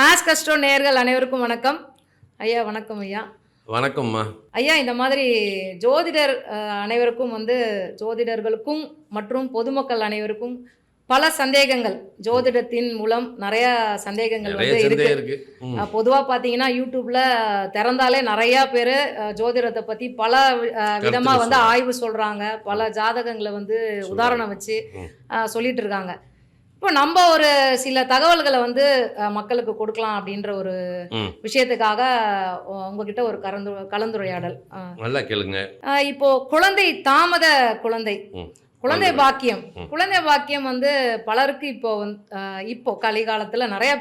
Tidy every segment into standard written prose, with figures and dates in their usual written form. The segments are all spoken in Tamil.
ஆஸ்கஸ்ட்ரோ நேயர்கள் அனைவருக்கும் வணக்கம். ஐயா வணக்கம் ஐயா. வணக்கம்மா. ஐயா இந்த மாதிரி ஜோதிடர் அனைவருக்கும் ஜோதிடர்களுக்கும் மற்றும் பொதுமக்கள் அனைவருக்கும் பல சந்தேகங்கள் ஜோதிடத்தின் மூலம் நிறைய சந்தேகங்கள் வந்து இருக்கு. பொதுவாக பார்த்தீங்கன்னா யூடியூப்ல திறந்தாலே நிறைய பேர் ஜோதிடத்தை பற்றி பல விதமாக வந்து ஆய்வு சொல்கிறாங்க. பல ஜாதகங்களை வந்து உதாரணம் வச்சு சொல்லிட்டு இருக்காங்க. இப்போ நம்ம ஒரு சில தகவல்களை வந்து மக்களுக்கு கொடுக்கலாம் அப்படின்ற ஒரு விஷயத்துக்காக உங்ககிட்ட ஒரு கலந்துரையாடல். நல்லா கேளுங்க. இப்போ குழந்தை பாக்கியம் வந்து பலருக்கு இப்போ கலிகாலத்தில் நிறைய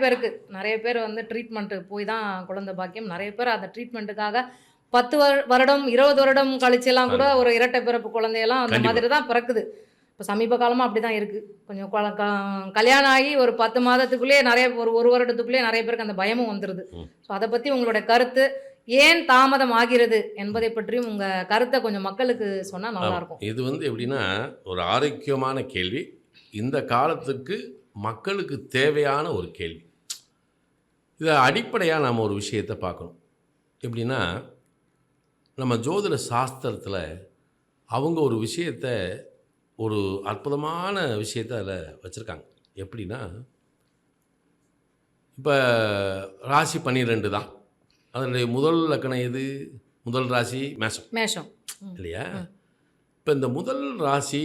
பேர் வந்து ட்ரீட்மெண்ட் போய் தான் குழந்தை பாக்கியம். நிறைய பேர் அந்த ட்ரீட்மெண்ட்டுக்காக 10 வருடம் 20 வருடம் கழிச்செல்லாம் கூட ஒரு இரட்டை பிறப்பு குழந்தையெல்லாம் அந்த மாதிரி தான் பிறக்குது. இப்போ சமீப காலமாக அப்படி தான் இருக்குது. கொஞ்சம் கல்யாணம் ஆகி ஒரு 10 மாதத்துக்குள்ளேயே ஒரு வருடத்துக்குள்ளேயே நிறைய பேருக்கு அந்த பயமும் வந்துடுது. ஸோ அதை பற்றி உங்களோட கருத்து, ஏன் தாமதம் ஆகிறது என்பதை பற்றியும் உங்கள் கருத்தை கொஞ்சம் மக்களுக்கு சொன்னால் நல்லாயிருக்கும். இது வந்து எப்படின்னா ஒரு ஆரோக்கியமான கேள்வி, இந்த காலத்துக்கு மக்களுக்கு தேவையான ஒரு கேள்வி. இதை அடிப்படையாக நாம் ஒரு விஷயத்தை பார்க்கணும். எப்படின்னா நம்ம ஜோதிட சாஸ்திரத்தில் அவங்க ஒரு விஷயத்தை, ஒரு அற்புதமான விஷயத்தை அதில் வச்சுருக்காங்க. எப்படின்னா இப்போ ராசி 12 தான். அதனுடைய முதல் லக்கணம் எது? முதல் ராசி மேஷம் இல்லையா? இப்போ இந்த முதல் ராசி,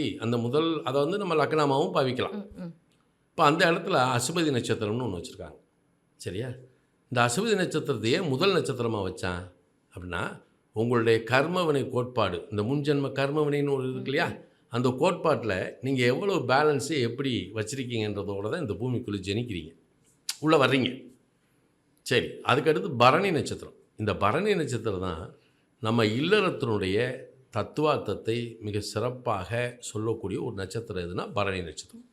அதை வந்து நம்ம லக்கணமாகவும் பாவிக்கலாம். இப்போ அந்த இடத்துல அசுபதி நட்சத்திரம்னு ஒன்று வச்சுருக்காங்க. சரியா? இந்த அசுபதி நட்சத்திரத்தையே முதல் நட்சத்திரமாக வச்சான் அப்படின்னா உங்களுடைய கர்மவினை கோட்பாடு, இந்த முன்ஜென்ம கர்மவினைன்னு ஒரு இருக்கு இல்லையா, அந்த கோட்பாட்டில் நீங்கள் எவ்வளோ பேலன்ஸு எப்படி வச்சுருக்கீங்கன்றதோட தான் இந்த பூமிக்குள்ளே ஜனிக்கிறீங்க, உள்ளே வர்றீங்க. சரி, அதுக்கடுத்து பரணி நட்சத்திரம். இந்த பரணி நட்சத்திரம் தான் நம்ம இல்லறத்தினுடைய தத்துவார்த்தத்தை மிக சிறப்பாக சொல்லக்கூடிய ஒரு நட்சத்திரம். எதுனா பரணி நட்சத்திரம்.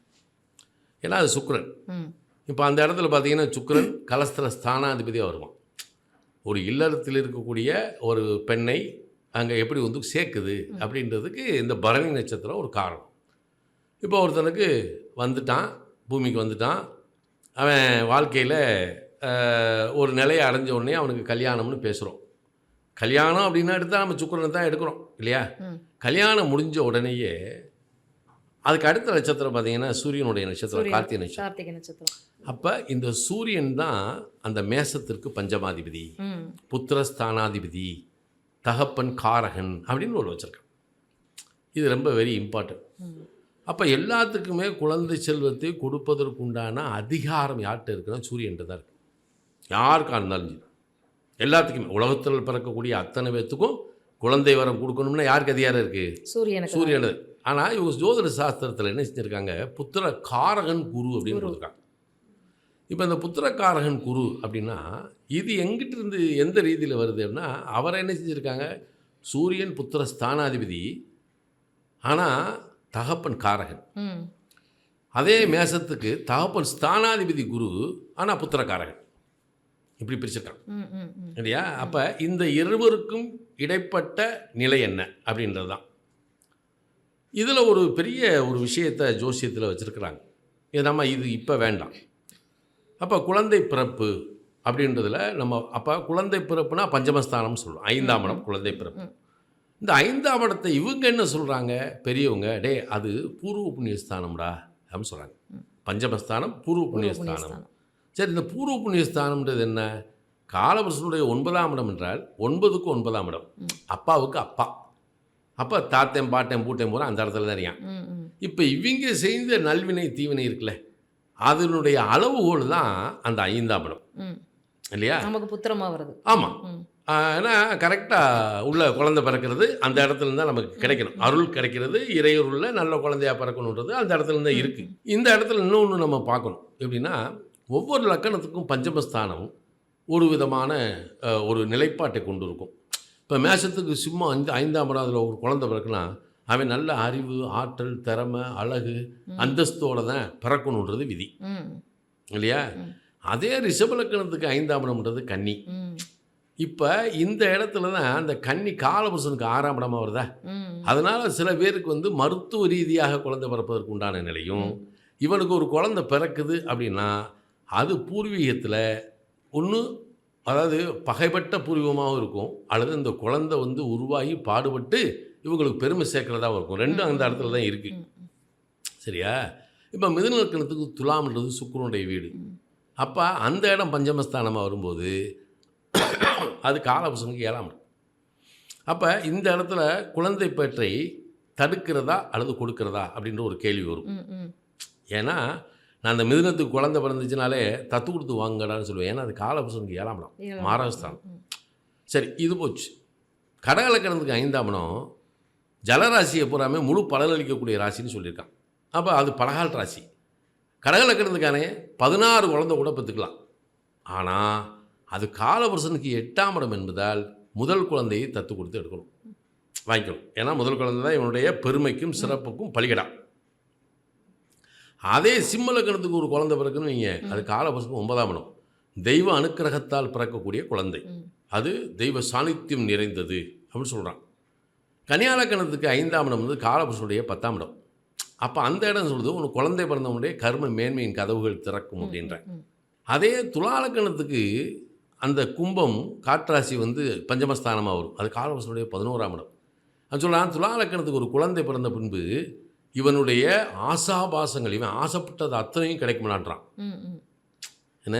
ஏன்னா அது சுக்கிரன். இப்போ அந்த இடத்துல பார்த்தீங்கன்னா சுக்கிரன் கலஸ்திர ஸ்தானாதிபதியாக வருவான். ஒரு இல்லறத்தில் இருக்கக்கூடிய ஒரு பெண்ணை அங்கே எப்படி வந்து சேர்க்குது அப்படின்றதுக்கு இந்த பரணி நட்சத்திரம் ஒரு காரணம். இப்போ ஒருத்தனுக்கு பூமிக்கு வந்துட்டான், அவன் வாழ்க்கையில் ஒரு நிலையை அடைஞ்ச உடனே அவனுக்கு கல்யாணம்னு பேசுகிறோம். கல்யாணம் அப்படின்னா எடுத்தால் நம்ம சுக்கிரனை தான் எடுக்கிறோம் இல்லையா? கல்யாணம் முடிஞ்ச உடனேயே அதுக்கு அடுத்த நட்சத்திரம் பார்த்தீங்கன்னா சூரியனுடைய நட்சத்திரம் கார்த்திகை நட்சத்திரம். அப்போ இந்த சூரியன் தான் அந்த மேசத்திற்கு பஞ்சமாதிபதி, புத்திரஸ்தானாதிபதி, தகப்பன் காரகன் அப்படின்னு ஒரு வச்சுருக்கான். இது ரொம்ப வெரி இம்பார்ட்டன்ட். அப்போ எல்லாத்துக்குமே குழந்தை செல்வத்தை கொடுப்பதற்குண்டான அதிகாரம் யார்கிட்ட இருக்குன்னா சூரியன்ட்டு தான் இருக்குது. யாருக்காக இருந்தாலும் எல்லாத்துக்குமே, உலகத்தில் பிறக்கக்கூடிய அத்தனை பேர்த்துக்கும் குழந்தை வரம் கொடுக்கணும்னா யாருக்கு அதிகாரம் இருக்குது? சூரியனது. ஆனால் இவங்க ஜோதிட சாஸ்திரத்தில் என்ன செஞ்சுருக்காங்க, புத்திர காரகன் குரு அப்படின்னு கொடுத்துருக்காங்க. இப்போ இந்த புத்திரக்காரகன் குரு அப்படின்னா இது எங்கிட்ட இருந்து எந்த ரீதியில் வருது அப்படின்னா, அவரை என்ன செஞ்சுருக்காங்க, சூரியன் புத்திர ஸ்தானாதிபதி, ஆனால் தகப்பன் காரகன். அதே மேசத்துக்கு தகப்பன் ஸ்தானாதிபதி குரு, ஆனால் புத்திரக்காரகன். இப்படி பிரிச்சிருக்காங்க இல்லையா? அப்போ இந்த இருவருக்கும் இடைப்பட்ட நிலை என்ன அப்படின்றது தான். இதில் ஒரு பெரிய ஒரு விஷயத்தை ஜோசியத்தில் வச்சுருக்குறாங்க. இது இப்போ வேண்டாம். அப்போ குழந்தை பிறப்பு அப்படின்றதுல அப்போ குழந்தை பிறப்புனா பஞ்சமஸ்தானம்னு சொல்கிறோம். 5ஆம் இடம் குழந்தை பிறப்பு. இந்த 5ஆம் இடத்தை இவங்க என்ன சொல்கிறாங்க பெரியவங்க, அது பூர்வ புண்ணியஸ்தானம்டா அப்படின்னு சொல்கிறாங்க. பஞ்சமஸ்தானம் பூர்வ புண்ணியஸ்தானம். சரி, இந்த பூர்வ புண்ணியஸ்தானம்ன்றது என்ன? காலபுருஷனுடைய 9ஆம் இடம் என்றால் 9க்கு 9ஆம் இடம், அப்பாவுக்கு அப்பா. அப்போ தாத்தேன் பாட்டேன் பூட்டேன் போகிற அந்த இடத்துல தான் இருக்கான். இப்போ இவங்க செய்த நல்வினை தீவினை இருக்குல்ல, அதனுடைய அளவுகோல் தான் அந்த 5ஆம் இடம் இல்லையா? நமக்கு புத்திரமாக வருது. ஆமாம், ஏன்னா கரெக்டாக உள்ள குழந்தை பிறக்கிறது அந்த இடத்துல தான் நமக்கு கிடைக்கணும். அருள் கிடைக்கிறது, இறையருளில் நல்ல குழந்தையாக பிறக்கணுன்றது அந்த இடத்துல தான் இருக்குது. இந்த இடத்துல இன்னொன்று நம்ம பார்க்கணும். எப்படின்னா ஒவ்வொரு லக்கணத்துக்கும் பஞ்சமஸ்தானம் ஒரு விதமான ஒரு நிலைப்பாட்டை கொண்டு இருக்கும். இப்போ மேஷத்துக்கு சும்மா 5ஆம் இடம் அதில் ஒரு குழந்தை பிறக்குன்னா அவன் நல்ல அறிவு, ஆற்றல், திறமை, அழகு, அந்தஸ்தோடு தான் பிறக்கணுன்றது விதி இல்லையா? அதே ரிஷபலக்கணத்துக்கு 5ஆம் இடம்ன்றது கன்னி. இப்போ இந்த இடத்துல தான் அந்த கன்னி காலபுருஷனுக்கு 6ஆம் இடமாக வருதா. அதனால் சில பேருக்கு வந்து மருத்துவ ரீதியாக குழந்தை பிறப்பதற்கு உண்டான நிலையும், இவனுக்கு ஒரு குழந்தை பிறக்குது அப்படின்னா அது பூர்வீகத்தில் ஒன்று அதாவது பகைப்பட்ட பூர்வமாகவும் இருக்கும், அல்லது இந்த குழந்தை வந்து உருவாகி பாடுபட்டு இவங்களுக்கு பெருமை சேர்க்கிறதாவும் இருக்கும். ரெண்டும் அந்த இடத்துல தான் இருக்குது. சரியா? இப்போ மிதுன லக்னத்துக்கு துலாம்ன்றது சுக்கிரனுடைய வீடு. அப்போ அந்த இடம் பஞ்சமஸ்தானமாக வரும்போது அது காலபுருஷனுக்கு 7ஆம் இடம். அப்போ இந்த இடத்துல குழந்தை பேற்றை தடுக்கிறதா அல்லது கொடுக்கிறதா அப்படின்ற ஒரு கேள்வி வரும். ஏன்னா நான் அந்த மிதுனத்துக்கு குழந்தை பிறந்துச்சுனாலே தத்து கொடுத்து வாங்கடான்னு சொல்லுவேன். ஏன்னா அது காலபுருஷனுக்கு 7ஆம் இடம், மாரகஸ்தானம். சரி, இது போச்சு. கடகலக்கணத்துக்கு 5ஆம் இடம் ஜலராசியை பூராமே முழு பலனளிக்கக்கூடிய ராசின்னு சொல்லியிருக்கான். அப்போ அது பலகால் ராசி. கடகலக்கணத்துக்கானே 16 குழந்தை கூட பெற்றுக்கலாம். ஆனால் அது காலபுருஷனுக்கு 8ஆம் இடம் என்பதால் முதல் குழந்தையை தத்து கொடுத்து எடுக்கணும், வாங்கிக்கணும். ஏன்னா முதல் குழந்தை தான் இவனுடைய பெருமைக்கும் சிறப்புக்கும் பலிகடா. அதே சிம்ம லக்னத்துக்கு ஒரு குழந்தை பிறக்குன்னு வைங்க, அது காலபுருஷனுக்கு 9ஆம் இடம், தெய்வ அனுக்கிரகத்தால் பிறக்கக்கூடிய குழந்தை, அது தெய்வ சாநித்தியம் நிறைந்தது அப்படின்னு சொல்கிறான். கன்னியா லக்னத்துக்கு 5ஆம் இடம் வந்து காலபுருஷனுடைய 10ஆம் இடம். அப்போ அந்த இடம் சொல்லுது உனக்கு குழந்தை பிறந்தவனுடைய கர்ம மேன்மையின் கதவுகள் திறக்கும் அப்படின்ற. அதே துலா லக்னத்துக்கு அந்த கும்பம் காற்றாசி வந்து பஞ்சமஸ்தானமாக வரும், அது காலபுருஷனுடைய 11ஆம் இடம். அது சொல்கிறான் துலா லக்னத்துக்கு ஒரு குழந்தை பிறந்த பின்பு இவனுடைய ஆசாபாசங்கள், இவன் ஆசைப்பட்டது அத்தனையும் கிடைக்கும்னான்றான். என்ன?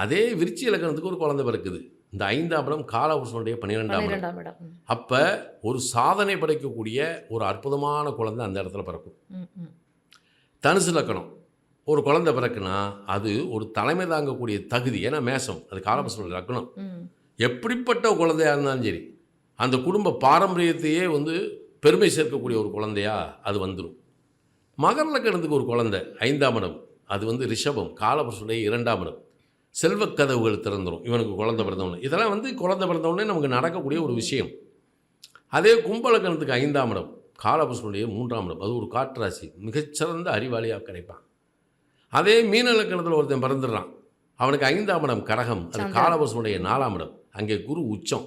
அதே விருச்சி லக்னத்துக்கு ஒரு குழந்தை பிறக்குது, இந்த 5ஆம் இடம் காலபுருஷனுடைய 12ஆம் இடம். அப்போ ஒரு சாதனை படைக்கக்கூடிய ஒரு அற்புதமான குழந்தை அந்த இடத்துல பிறக்கும். தனுசு லக்னம் ஒரு குழந்தை பிறக்குன்னா அது ஒரு தலைமை தாங்கக்கூடிய தகுதி, ஏன்னா மேஷம் அது காலபுருஷனுடைய லக்னம். எப்படிப்பட்ட குழந்தையாக இருந்தாலும் சரி அந்த குடும்ப பாரம்பரியத்தையே வந்து பெருமை சேர்க்கக்கூடிய ஒரு குழந்தையா அது வந்துடும். மகர லக்னத்துக்கு ஒரு குழந்தை 5ஆம் இடம், அது வந்து ரிஷபம் காலபுருஷனுடைய 2ஆம் இடம், செல்வக் கதவுகள் திறந்துடும் இவனுக்கு குழந்தை பிறந்தவொடனே. இதெல்லாம் வந்து குழந்தை பிறந்தவொடனே நமக்கு நடக்கக்கூடிய ஒரு விஷயம். அதே கும்ப லக்னத்துக்கு 5ஆம் இடம் காலபுருஷனுடைய 3ஆம் இடம், அது ஒரு காற்றாசி, மிகச்சிறந்த அறிவாளியாக கிடைப்பான். அதே மீன லக்னத்தில் ஒருத்தன் பிறந்துடுறான், அவனுக்கு 5ஆம் இடம் கடகம், அது காலபுருஷனுடைய 4ஆம் இடம், அங்கே குரு உச்சம்.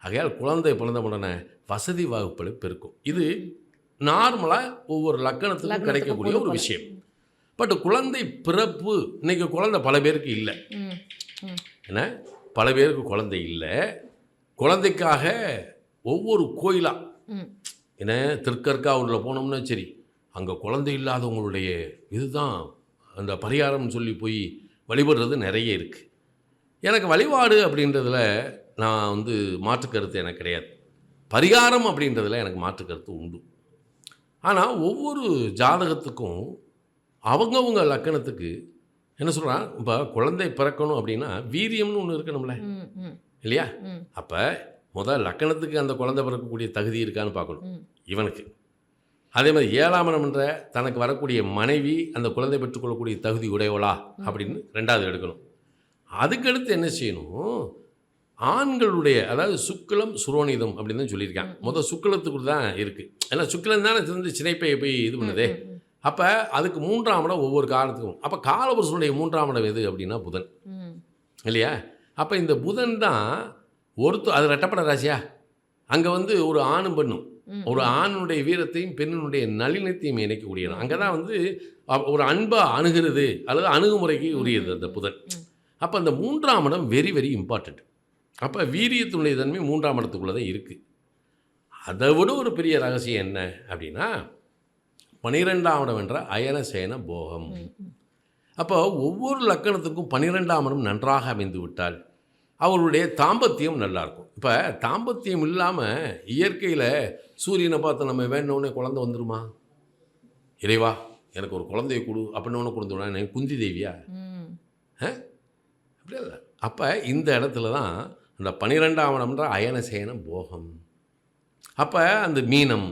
ஆகையால் குழந்தை பிறந்த உடனே வசதி வாய்ப்புகளை பெருக்கும். இது நார்மலாக ஒவ்வொரு லக்னத்துக்கும் கிடைக்கக்கூடிய ஒரு விஷயம். பட் குழந்தை பிறப்பு இன்னைக்கு குழந்தை பல பேருக்கு இல்லை. என்ன? பல பேருக்கு குழந்தை இல்லை. குழந்தைக்காக ஒவ்வொரு கோயிலாக என்ன திருக்கற்காவூரில் போனோம்னா சரி, அங்கே குழந்தை இல்லாதவங்களுடைய இதுதான் அந்த பரிகாரம்னு சொல்லி போய் வழிபடுறது நிறைய இருக்குது. எனக்கு வழிபாடு அப்படின்றதுல நான் வந்து மாற்றுக்கருத்து எனக்கு கிடையாது, பரிகாரம் அப்படின்றதுல எனக்கு மாற்றுக்கருத்து உண்டு. ஆனால் ஒவ்வொரு ஜாதகத்துக்கும் அவங்கவுங்க லக்கணத்துக்கு என்ன சொல்கிறான், இப்போ குழந்தை பிறக்கணும் அப்படின்னா வீரியம்னு ஒன்று இருக்கணும்ல, இல்லையா? அப்போ முதல் லக்கணத்துக்கு அந்த குழந்தை பிறக்கக்கூடிய தகுதி இருக்கான்னு பார்க்கணும் இவனுக்கு. அதே மாதிரி 7ஆம் இடம்ன்ற தனக்கு வரக்கூடிய மனைவி அந்த குழந்தை பெற்றுக்கொள்ளக்கூடிய தகுதி உடையவளா அப்படின்னு 2வது எடுக்கணும். அதுக்கடுத்து என்ன செய்யணும், ஆண்களுடைய அதாவது சுக்கிலம் சுரோனிதம் அப்படின்னு தான் சொல்லியிருக்காங்க. முதல் சுக்கிலத்துக்குள்ள தான் இருக்குது, ஏன்னா சுக்கிலம் தானே வந்து சினைப்பையை போய் இது பண்ணுதே. அப்போ அதுக்கு 3ஆம் இடம் ஒவ்வொரு காலத்துக்கும். அப்போ காலபுருஷனுடைய 3ஆம் இடம் எது அப்படின்னா புதன், இல்லையா? அப்போ இந்த புதன் தான் அது ரெட்டப்பட ராசியா, அங்கே வந்து ஒரு ஆணும் பெண்ணும், ஒரு ஆணுடைய வீரத்தையும் பெண்ணினுடைய நளினத்தையும் இணைக்கக்கூடிய இடம். அங்கே தான் வந்து ஒரு அன்பாக அணுகிறது அல்லது அணுகுமுறைக்கு உரியது அந்த புதன். அப்போ அந்த 3ஆம் இடம் வெரி வெரி இம்பார்ட்டண்ட். அப்போ வீரியத்தினுடைய தன்மை 3ஆம் இடத்துக்குள்ளே தான் இருக்குது. அதை விட ஒரு பெரிய ரகசியம் என்ன அப்படின்னா 12ஆம் இடம் என்ற அயனசேன போகம். அப்போ ஒவ்வொரு லக்கணத்துக்கும் 12ஆம் இடம் நன்றாக அமைந்து விட்டால் அவர்களுடைய தாம்பத்தியம் நல்லாயிருக்கும். இப்போ தாம்பத்தியம் இல்லாமல் இயற்கையில் சூரியனை பார்த்து நம்ம வேணுன்னே குழந்தை வந்துடுமா? இறைவா எனக்கு ஒரு குழந்தைய கொடு அப்படின்னு ஒன்று கொடுத்துடா, எனக்கு குந்தி தேவியா? அப்படி இல்லை. அப்போ இந்த இடத்துல தான் அந்த 12ஆம் இடம்ன்ற அயனசேன போகம். அப்போ அந்த மீனம்,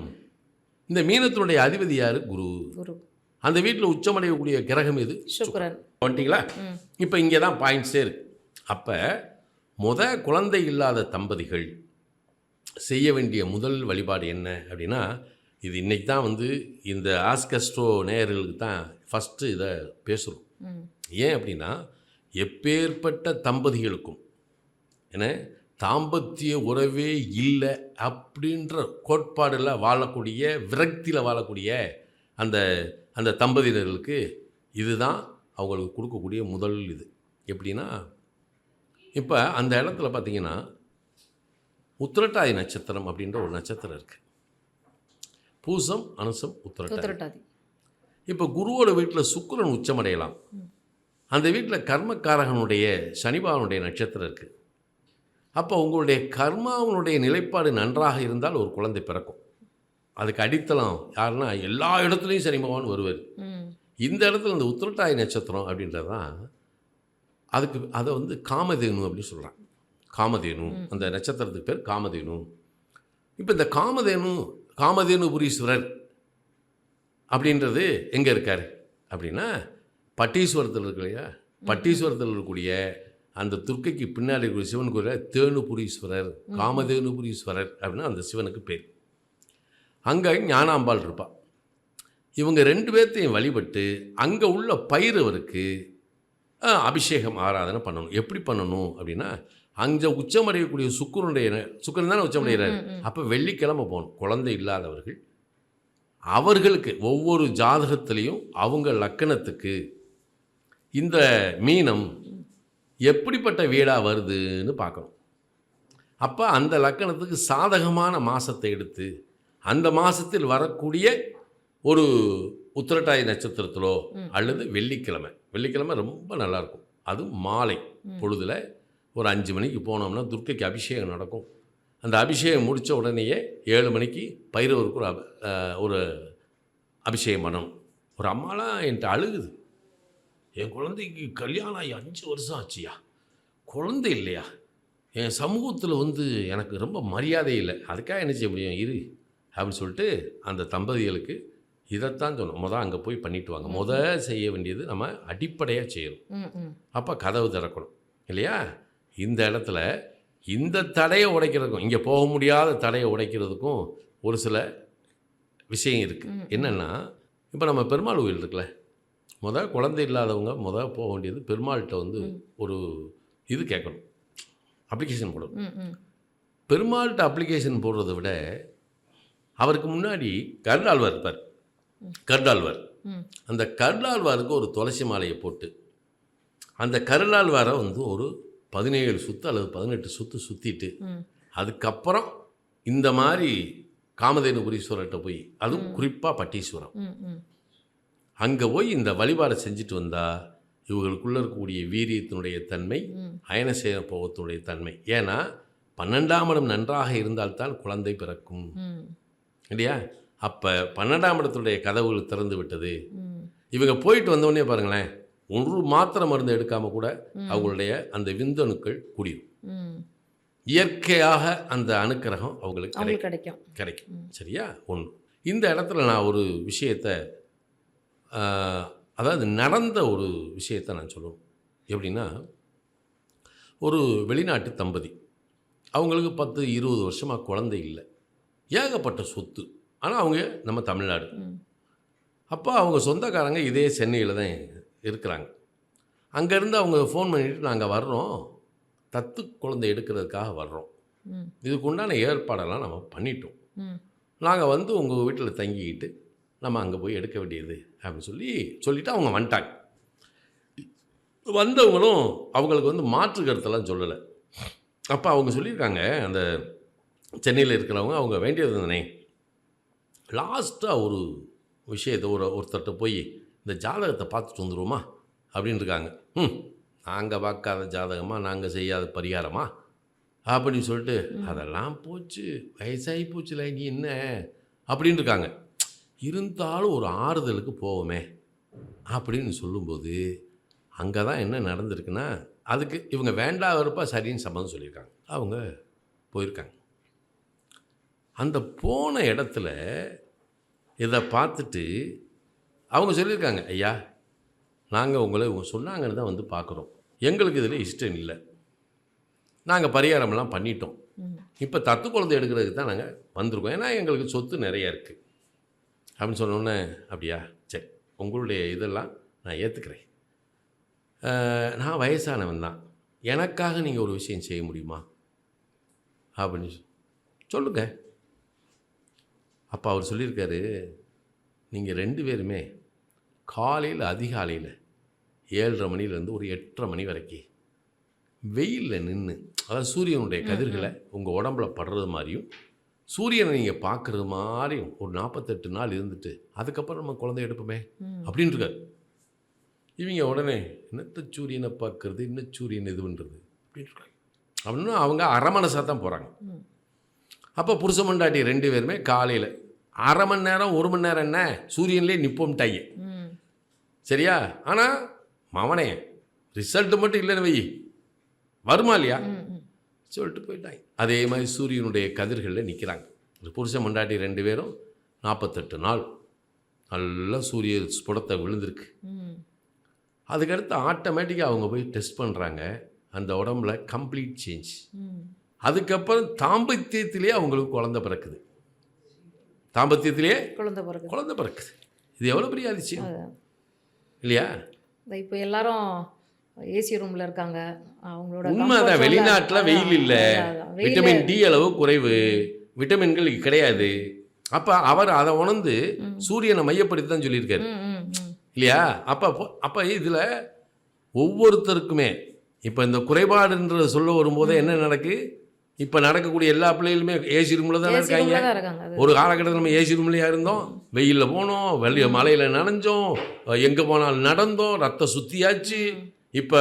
இந்த மீனத்தினுடைய அதிபதி யார்? குரு. அந்த வீட்டில் உச்சமடையக்கூடிய கிரகம் எது? சுக்கிரன். வந்துட்டீங்களா? இப்போ இங்கே தான் பாயிண்ட்ஸே இருக்குது. அப்போ குழந்தை இல்லாத தம்பதிகள் செய்ய வேண்டிய முதல் வழிபாடு என்ன அப்படின்னா, இது இன்றைக்கி தான் வந்து இந்த ஆஸ்கஸ்ட்ரோ நேயர்களுக்கு தான் ஃபஸ்ட்டு இதை பேசுகிறோம். ஏன் அப்படின்னா எப்பேற்பட்ட தம்பதிகளுக்கும் என்ன தாம்பத்திய உறவே இல்லை அப்படின்ற கோட்பாடில் வாழக்கூடிய, விரக்தியில் வாழக்கூடிய அந்த அந்த தம்பதியினர்களுக்கு இதுதான் அவங்களுக்கு கொடுக்கக்கூடிய முதல் இது. எப்படின்னா இப்போ அந்த இடத்துல பார்த்தீங்கன்னா உத்திரட்டாதி நட்சத்திரம் அப்படின்ற ஒரு நட்சத்திரம் இருக்குது. பூசம், அனுசம், உத்திரட்டாதி. உத்திரட்டாதி. இப்போ குருவோட வீட்டில் சுக்கிரன் உச்சமடையலாம். அந்த வீட்டில் கர்மக்காரகனுடைய சனிபாவனுடைய நட்சத்திரம் இருக்குது. அப்போ உங்களுடைய கர்மாவனுடைய நிலைப்பாடு நன்றாக இருந்தால் ஒரு குழந்தை பிறக்கும். அதுக்கு அடித்தளம் யாருன்னா எல்லா இடத்துலையும் சனி பகவான் வருவார். இந்த இடத்துல இந்த உத்திரட்டாதி நட்சத்திரம் அப்படின்றது தான் அதுக்கு அதை வந்து காமதேனு அப்படின்னு சொல்கிறாங்க. காமதேனு அந்த நட்சத்திரத்துக்கு பேர் காமதேனு. இப்போ இந்த காமதேனுபுரீஸ்வரர் அப்படின்றது எங்கே இருக்கார் அப்படின்னா பட்டீஸ்வரத்தில் இருக்கு இல்லையா? பட்டீஸ்வரத்தில் இருக்கக்கூடிய அந்த துர்க்கைக்கு பின்னாடி இருக்கிற சிவன் கோயில் தேனுபுரீஸ்வரர், காமதேனுபுரீஸ்வரர் அப்படின்னா அந்த சிவனுக்கு பேர். அங்கே ஞானாம்பாள் இருப்பாள். இவங்க 2 பேர்த்தையும் வழிபட்டு அங்கே உள்ள பைரவருக்கு அபிஷேகம் ஆராதனை பண்ணணும். எப்படி பண்ணணும் அப்படின்னா அங்கே உச்சமடையக்கூடிய சுக்கிரன் தானே உச்சமடைகிறாரு. அப்போ வெள்ளிக்கிழமை போகணும். குழந்தை இல்லாதவர்கள் அவர்களுக்கு ஒவ்வொரு ஜாதகத்திலையும் அவங்க லக்கணத்துக்கு இந்த மீனம் எப்படிப்பட்ட வீடாக வருதுன்னு பார்க்கணும். அப்போ அந்த லக்கணத்துக்கு சாதகமான மாதத்தை எடுத்து அந்த மாதத்தில் வரக்கூடிய ஒரு உத்திரட்டாதி நட்சத்திரத்திலோ அல்லது வெள்ளிக்கிழமை ரொம்ப நல்லாயிருக்கும். அதுவும் மாலை பொழுதில் ஒரு 5 மணிக்கு போனோம்னா துர்க்கைக்கு அபிஷேகம் நடக்கும். அந்த அபிஷேகம் முடித்த உடனேயே 7 மணிக்கு பைரவருக்கு ஒரு அபிஷேகம் பண்ணணும். ஒரு அம்மாலாம் என்கிட்ட அழுகுது, என் குழந்தைக்கு கல்யாணம் ஆகி 5 வருஷம் ஆச்சியா, குழந்தை இல்லையா, என் சமூகத்தில் வந்து எனக்கு ரொம்ப மரியாதை இல்லை, அதுக்காக என்ன செய்ய முடியும் இரு அப்படின்னு சொல்லிட்டு அந்த தம்பதிகளுக்கு இதைத்தான் சொன்னோம். அங்கே போய் பண்ணிட்டு வாங்க. செய்ய வேண்டியது நம்ம அடிப்படையாக செய்யணும். அப்போ கதவு திறக்கணும் இல்லையா? இந்த இடத்துல இந்த தடையை உடைக்கிறதுக்கும் இங்கே போக முடியாத தடையை உடைக்கிறதுக்கும் ஒரு சில விஷயம் இருக்குது. என்னென்னா இப்போ நம்ம பெருமாள் கோயில் இருக்குல்ல, குழந்தை இல்லாதவங்க போக வேண்டியது பெருமாள்கிட்ட வந்து ஒரு இது கேட்கணும், அப்ளிகேஷன் போடணும். பெருமாள்கிட்ட அப்ளிகேஷன் போடுறத விட அவருக்கு முன்னாடி கருடாழ்வார் இருப்பார். அந்த கருடாழ்வாருக்கு ஒரு துளசி மாலையை போட்டு அந்த கருடாழ்வாரை வந்து ஒரு 17 சுற்று அல்லது 18 சுற்று சுற்றிட்டு அதுக்கப்புறம் இந்த மாதிரி காமதேனுபுரீஸ்வரர்கிட்ட போய், அதுவும் குறிப்பாக பட்டீஸ்வரம், அங்கே போய் இந்த வழிபாடை செஞ்சுட்டு வந்தால் இவங்களுக்குள்ளே இருக்கக்கூடிய வீரியத்தினுடைய தன்மை, அயனசேன போகத்தினுடைய தன்மை. ஏன்னா 12ஆம் இடம் நன்றாக இருந்தால்தான் குழந்தை பிறக்கும் இல்லையா? அப்போ 12ஆம் இடத்துடைய கதவுகள் திறந்து விட்டது. இவங்க போயிட்டு வந்தோடனே பாருங்களேன், ஒரு மாத்திரை மருந்து எடுக்காமல் கூட அவங்களுடைய அந்த விந்தணுக்கள் கூடியும். இயற்கையாக அந்த அணுக்கிரகம் அவங்களுக்கு கிடைக்கும். சரியா? ஒன்று. இந்த இடத்துல நான் ஒரு விஷயத்தை, அதாவது நடந்த ஒரு விஷயத்தை நான் சொல்லணும். எப்படின்னா, ஒரு வெளிநாட்டு தம்பதி, அவங்களுக்கு 10-20 வருஷமாக குழந்தை இல்லை, ஏகப்பட்ட சொத்து, ஆனால் அவங்க நம்ம தமிழ்நாடு. அப்போ அவங்க சொந்தக்காரங்க இதே சென்னையில் தான் இருக்கிறாங்க. அங்கேருந்து அவங்க ஃபோன் பண்ணிவிட்டு நாங்கள் வர்றோம், தத்து குழந்தை எடுக்கிறதுக்காக வர்றோம், இதுக்கு உண்டான ஏற்பாடெல்லாம் நம்ம பண்ணிட்டோம், நாங்கள் வந்து உங்கள் வீட்டில் தங்கிக்கிட்டு நம்ம அங்கே போய் எடுக்க வேண்டியது அப்படின்னு சொல்லிவிட்டு அவங்க வந்துட்டாங்க. வந்தவங்களும் அவங்களுக்கு வந்து மாற்று கருத்தெல்லாம் சொல்லலை. அப்போ அவங்க சொல்லியிருக்காங்க, அந்த சென்னையில் இருக்கிறவங்க, அவங்க வேண்டியது தானே, லாஸ்ட்டாக ஒரு விஷயத்தை ஒருத்தர்கிட்ட போய் இந்த ஜாதகத்தை பார்த்துட்டு வந்துடுவோமா அப்படின்னு இருக்காங்க. நாங்கள் பார்க்காத ஜாதகமாக, நாங்கள் செய்யாத பரிகாரமா அப்படின்னு சொல்லிட்டு, அதெல்லாம் போச்சு, வயசாகி போச்சுல, நீ என்ன அப்படின்னு இருக்காங்க. இருந்தாலும் ஒரு ஆறுதலுக்கு போவோமே அப்படின்னு சொல்லும்போது அங்கே தான் என்ன நடந்திருக்குன்னா, அதுக்கு இவங்க வேண்டாம் வெறுப்பா சரின்னு சம்மதம் சொல்லியிருக்காங்க. அவங்க போயிருக்காங்க. அந்த போன இடத்துல இதை பார்த்துட்டு அவங்க சொல்லியிருக்காங்க, ஐயா நாங்கள் உங்களை இவங்க சொன்னாங்கன்னு தான் வந்து பார்க்குறோம், எங்களுக்கு இதில் இஷ்டம் இல்லை, நாங்கள் பரிகாரமெல்லாம் பண்ணிட்டோம், இப்போ தத்து குழந்தை எடுக்கிறதுக்கு தான் நாங்கள் வந்திருக்கோம், ஏன்னா எங்களுக்கு சொத்து நிறையா இருக்குது அப்படின்னு சொன்னோன்னே, அப்படியா சரி உங்களுடைய இதெல்லாம் நான் ஏற்றுக்கிறேன், நான் வயசானவன் தான், எனக்காக நீங்கள் ஒரு விஷயம் செய்ய முடியுமா அப்படின்னு சொல்லுங்கள். அப்போ அவர் சொல்லியிருக்காரு, நீங்கள் 2 பேருமே காலையில் அதிகாலையில் 7:30 மணிலேருந்து ஒரு 8:30 மணி வரைக்கும் வெயிலில் நின்று, அதாவது சூரியனுடைய கதிர்களை உங்கள் உடம்புல படுறது மாதிரியும் சூரியனை நீங்கள் பார்க்குறது மாதிரியும் ஒரு 48 நாள் இருந்துட்டு அதுக்கப்புறம் நம்ம குழந்தை எடுப்போமே அப்படின்னு இருக்காரு. இவங்க உடனே என்னத்த சூரியனை பார்க்கறது, என்ன சூரியன் இது பண்ணுறது அப்படின்னு இருக்காங்க. அப்படின்னா அவங்க அரமனசாக தான் போகிறாங்க. அப்போ புருஷ மண்டாட்டி 2 பேருமே காலையில் அரை மணி நேரம் 1 மணி நேரம் என்ன சூரியன்லேயே நிப்போம்ட்டாங்க. சரியா? ஆனால் மவனே ரிசல்ட்டு மட்டும் இல்லைன்னு வை, வருமா இல்லையா சொல்லிட்டு போயிட்டாங்க. அதே மாதிரி சூரியனுடைய கதிர்களில் நிற்கிறாங்க. புருஷ மண்டாட்டி 2 பேரும் 48 நாள் நல்லா சூரிய ஸ்புடத்தை விழுந்திருக்கு. அதுக்கடுத்து ஆட்டோமேட்டிக்காக அவங்க போய் டெஸ்ட் பண்ணுறாங்க, அந்த உடம்புல கம்ப்ளீட் சேஞ்ச். அதுக்கப்புறம் தாம்பத்தியத்திலே அவங்களுக்கு குழந்தை பிறக்குது. தாம்பத்தியத்திலே குழந்தை பிறக்குது. இது எவ்வளோ பெரிய அதிசயம் இல்லையா? இப்போ எல்லாரும் ஏசி ரூமில் இருக்காங்க. அவங்களோட உண்மைதான். வெளிநாட்டில் வெயில் இல்லை, விட்டமின் டி அளவு குறைவு, விட்டமின்கள் கிடையாது. அப்போ அவர் அதை உணர்ந்து சூரியனை மையப்படுத்தி தான் சொல்லியிருக்காரு இல்லையா? அப்போ இதில் ஒவ்வொருத்தருக்குமே இப்போ இந்த குறைபாடுன்ற சொல்ல வரும்போதே என்ன நடக்கு, இப்போ நடக்கக்கூடிய எல்லா பிள்ளைகளுமே ஏசி ரூமில் தான் இருக்காங்க. ஒரு காலகட்டத்தில் நம்ம ஏசி ரூம்லேயே இருந்தோம், வெயிலில் போனோம், மலையில் நனைஞ்சோம், எங்கே போனாலும் நடந்தோம், ரத்தம் சுற்றியாச்சு. இப்போ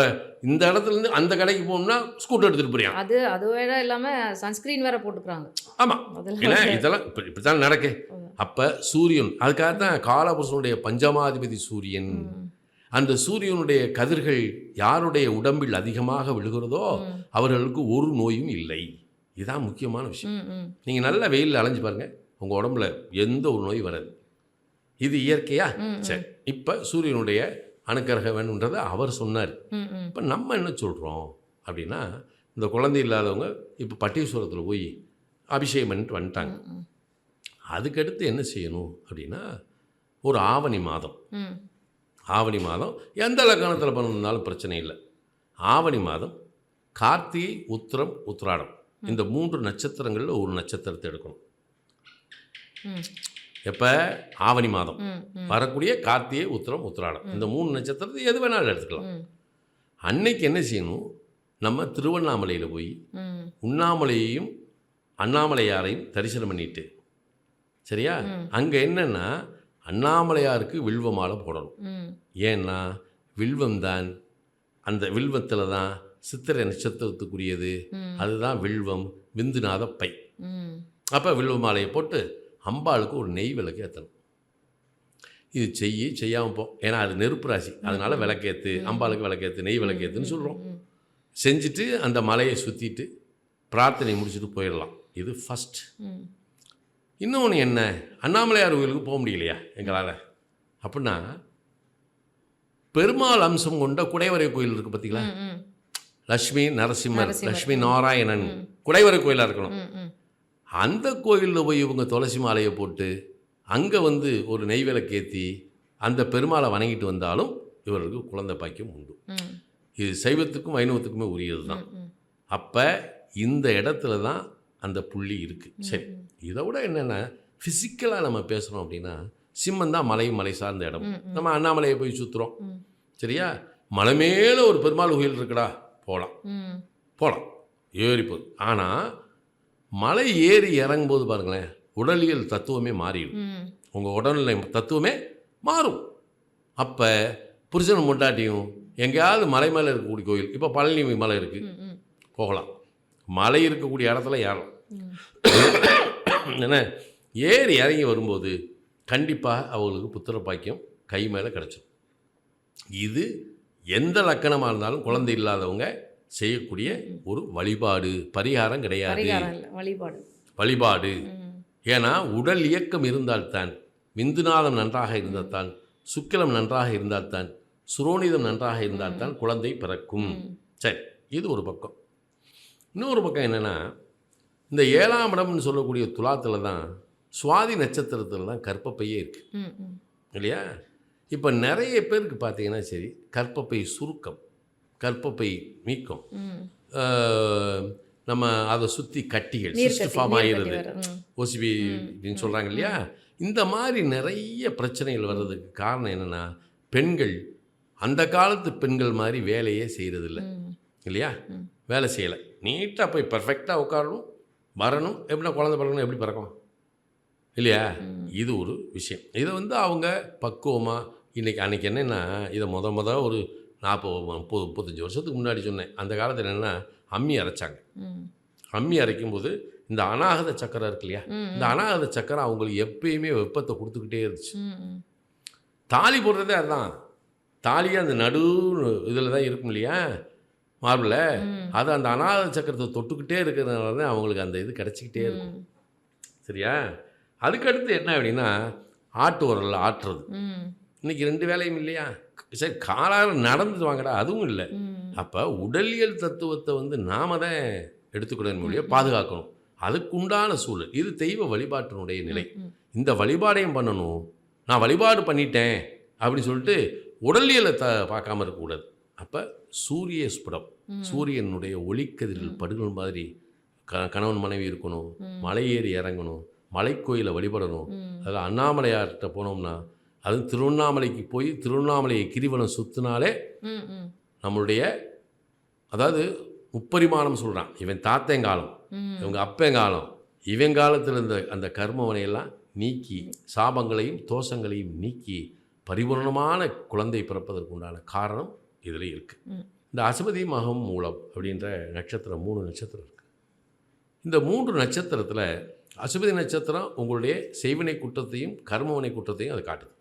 இந்த இடத்துலேருந்து அந்த கடைக்கு போகணும்னா ஸ்கூட்டர் எடுத்துகிட்டு போறியா, அது வேற இல்லாமல் சன்ஸ்க்ரீன் வேற போட்டுக்கிறாங்க. ஆமாம், ஏன்னா இதெல்லாம் இப்படி தான் நடக்கு. அப்போ சூரியன், அதுக்காக தான் காலபுருஷனுடைய பஞ்சமாதிபதி சூரியன். அந்த சூரியனுடைய கதிர்கள் யாருடைய உடம்பில் அதிகமாக விழுகிறதோ அவர்களுக்கு ஒரு நோயும் இல்லை. இதுதான் முக்கியமான விஷயம். நீங்கள் நல்ல வெயிலில் அலைஞ்சு பாருங்கள், உங்கள் உடம்புல எந்த ஒரு நோய் வராது. இது இயற்கையா? சரி, இப்போ சூரியனுடைய அணுக்கரக வேணுன்றதை அவர் சொன்னார். இப்போ நம்ம என்ன சொல்கிறோம் அப்படின்னா, இந்த குழந்தை இல்லாதவங்க இப்போ பட்டீஸ்வரத்தில் போய் அபிஷேகம் பண்ணிட்டு வந்துட்டாங்க. அதுக்கடுத்து என்ன செய்யணும் அப்படின்னா, ஒரு ஆவணி மாதம், ஆவணி மாதம் எந்த லக்கணத்தில் பிறந்தாலும் பிரச்சனை இல்லை. ஆவணி மாதம் கார்த்திகை, உத்திரம், உத்திராடம் இந்த 3 நட்சத்திரங்களில் ஒரு நட்சத்திரத்தை எடுக்கணும். எப்போ? ஆவணி மாதம் வரக்கூடிய கார்த்திகை, உத்திரம், உத்திராடம் இந்த 3 நட்சத்திரத்தை எது வேணாலும் எடுத்துக்கலாம். அன்னைக்கு என்ன செய்யணும், நம்ம திருவண்ணாமலையில் போய் உண்ணாமலையையும் அண்ணாமலையாரையும் தரிசனம் பண்ணிட்டு, சரியா, அங்கே என்னென்னா அண்ணாமலையாருக்கு வில்வ மாலை போடணும். ஏன்னா வில்வம்தான், அந்த வில்வத்தில் தான் சித்திரை நட்சத்திரத்துக்குரியது, அதுதான் வில்வம், விந்துநாத பை. அப்போ வில்வ மாலையை போட்டு அம்பாளுக்கு ஒரு நெய் விளக்கு ஏற்றணும். இது செய்யாமல் போ, ஏன்னா அது நெருப்பு ராசி, அதனால் விளக்கேற்று, அம்பாளுக்கு விளக்கேற்று, நெய் விளக்கேற்றுன்னு சொல்கிறோம். செஞ்சுட்டு அந்த மலையை சுற்றிட்டு பிரார்த்தனை முடிச்சுட்டு போயிடலாம். இது ஃபஸ்ட். இன்னொன்று என்ன, அண்ணாமலையார் கோயிலுக்கு போக முடியலையா எங்களால் அப்படின்னா, பெருமாள் அம்சம் கொண்ட குடைவரை கோயில் இருக்குது பார்த்தீங்களா, லக்ஷ்மி நரசிம்மர், லக்ஷ்மி நாராயணன் குடைவரை கோயிலாக இருக்கணும். அந்த கோயிலில் போய் இவங்க துளசி மாலையை போட்டு அங்கே ஒரு நெய் விளக்கேற்றி அந்த பெருமாளை வணங்கிட்டு வந்தாலும் இவருக்கு குழந்தை பாக்கியம் உண்டு. இது சைவத்துக்கும் வைணவத்துக்குமே உரியது தான். அப்போ இந்த இடத்துல தான் அந்த புள்ளி இருக்குது. சரி, இதை விட என்னென்னா ஃபிசிக்கலாக நம்ம பேசுகிறோம் அப்படின்னா, சிம்மம் தான் மலை சார்ந்த இடம். நம்ம அண்ணாமலையை போய் சுற்றுறோம், சரியா, மலை மேலே ஒரு பெருமாள் கோயில் இருக்குடா, போகலாம் ஏறி போகுது. ஆனால் மலை ஏறி இறங்கும்போது பாருங்களேன், உடலியல் தத்துவமே மாறிடும், உங்கள் உடல்நிலை தத்துவமே மாறும். அப்போ புருஷன் முண்டாட்டியும் எங்கேயாவது மலை மேலே இருக்கக்கூடிய கோயில், இப்போ பழனி மலை இருக்குது, போகலாம். மலை இருக்கக்கூடிய இடத்துல ஏறலாம். என்ன, ஏறி இறங்கி வரும்போது கண்டிப்பாக அவங்களுக்கு புத்திர பாக்கியம் கை மேலே கிடச்சிடும். இது எந்த லக்கணமாக இருந்தாலும் குழந்தை இல்லாதவங்க செய்யக்கூடிய ஒரு வழிபாடு, பரிகாரம் கிடையாது, வழிபாடு. ஏன்னா உடல் இயக்கம் இருந்தால்தான், விந்துநாதம் நன்றாக இருந்தால்தான், சுக்கிலம் நன்றாக இருந்தால்தான், சுரோனிதம் நன்றாக இருந்தால்தான் குழந்தை பிறக்கும். சரி, இது ஒரு பக்கம். இன்னொரு பக்கம் என்னென்னா, இந்த 7ஆம் இடம்னு சொல்லக்கூடிய துலாத்தில் தான், சுவாதி நட்சத்திரத்தில் தான் கர்ப்பப்பையே இருக்குது இல்லையா? இப்போ நிறைய பேருக்கு பார்த்தீங்கன்னா சரி, கர்ப்பப்பை சுருக்கம், கர்ப்பப்பை வீக்கம், நம்ம அதை சுற்றி கட்டிகள் சிஸ்ட் ஃபார்ம் ஆகிடுது, ஓசிபி அப்படின்னு சொல்கிறாங்க இல்லையா? இந்த மாதிரி நிறைய பிரச்சனைகள் வர்றதுக்கு காரணம் என்னென்னா, பெண்கள் அந்த காலத்து பெண்கள் மாதிரி வேலையே செய்கிறதில்ல. இல்லையா? வேலை செய்யலை, நீட்டாக போய் பர்ஃபெக்டாக உட்காரணும், வரணும். எப்படின்னா குழந்தை பிறக்கணும், எப்படி பிறக்கும் இல்லையா? இது ஒரு விஷயம். இதை வந்து அவங்க பக்குவமாக அன்றைக்கி என்னென்னா, இதை ஒரு 40-35 வருஷத்துக்கு முன்னாடி சொன்னேன். அந்த காலத்தில் என்னென்னா அம்மி அரைச்சாங்க. அம்மி அரைக்கும்போது இந்த அநாகத சக்கரை இருக்கு இல்லையா, இந்த அநாகத சக்கரை அவங்களுக்கு எப்பயுமே வெப்பத்தை கொடுத்துக்கிட்டே இருந்துச்சு. தாலி போடுறதே அதுதான். தாலியே அந்த நடு இதில் தான் இருக்கும் இல்லையா, மார்பில். அது அந்த அநாகத சக்கரத்தை தொட்டுக்கிட்டே இருக்கிறதுனால தான் அவங்களுக்கு அந்த இது கிடச்சிக்கிட்டே இருக்கும். சரியா? அதுக்கடுத்து என்ன அப்படின்னா, ஆட்டு உரலில் ஆட்டுறது. இன்றைக்கி 2 வேலையும் இல்லையா? சரி, காலால் நடந்துட்டு வாங்கடா, அதுவும் இல்லை. அப்போ உடலியல் தத்துவத்தை வந்து நாம தான் எடுத்துக்கிடணும் மொழியை பாதுகாக்கணும். அதுக்குண்டான சூழல் இது தெய்வ வழிபாட்டினுடைய நிலை. இந்த வழிபாடையும் பண்ணணும். நான் வழிபாடு பண்ணிட்டேன் அப்படின்னு சொல்லிட்டு உடலியலை பார்க்காம இருக்கக்கூடாது. அப்போ சூரிய ஸ்புடம், சூரியனுடைய ஒளிக்கதிரில் படுகள் மாதிரி கணவன் மனைவி இருக்கணும். மலை ஏறி இறங்கணும், மலைக்கோயிலை வழிபடணும். அதில் அண்ணாமலையார்கிட்ட போனோம்னா, அதுவும் திருவண்ணாமலைக்கு போய் திருவண்ணாமலையை கிரிவலம் சுற்றினாலே நம்மளுடைய, அதாவது முப்பரிமாணம் சொல்கிறான். இவன் தாத்தேங்காலம், இவங்க அப்பேங்காலம், இவன் காலத்தில் இருந்த அந்த கர்மவனையெல்லாம் நீக்கி, சாபங்களையும் தோஷங்களையும் நீக்கி பரிபூர்ணமான குழந்தை பிறப்பதற்கு உண்டான காரணம் இதில் இருக்குது. இந்த அசுபதி மகம் மூலம் அப்படின்ற நட்சத்திரம் 3 நட்சத்திரம் இருக்குது. இந்த 3 நட்சத்திரத்தில் அசுபதி நட்சத்திரம் உங்களுடைய செய்வினை குற்றத்தையும் கர்மவினை குற்றத்தையும் அது காட்டுது.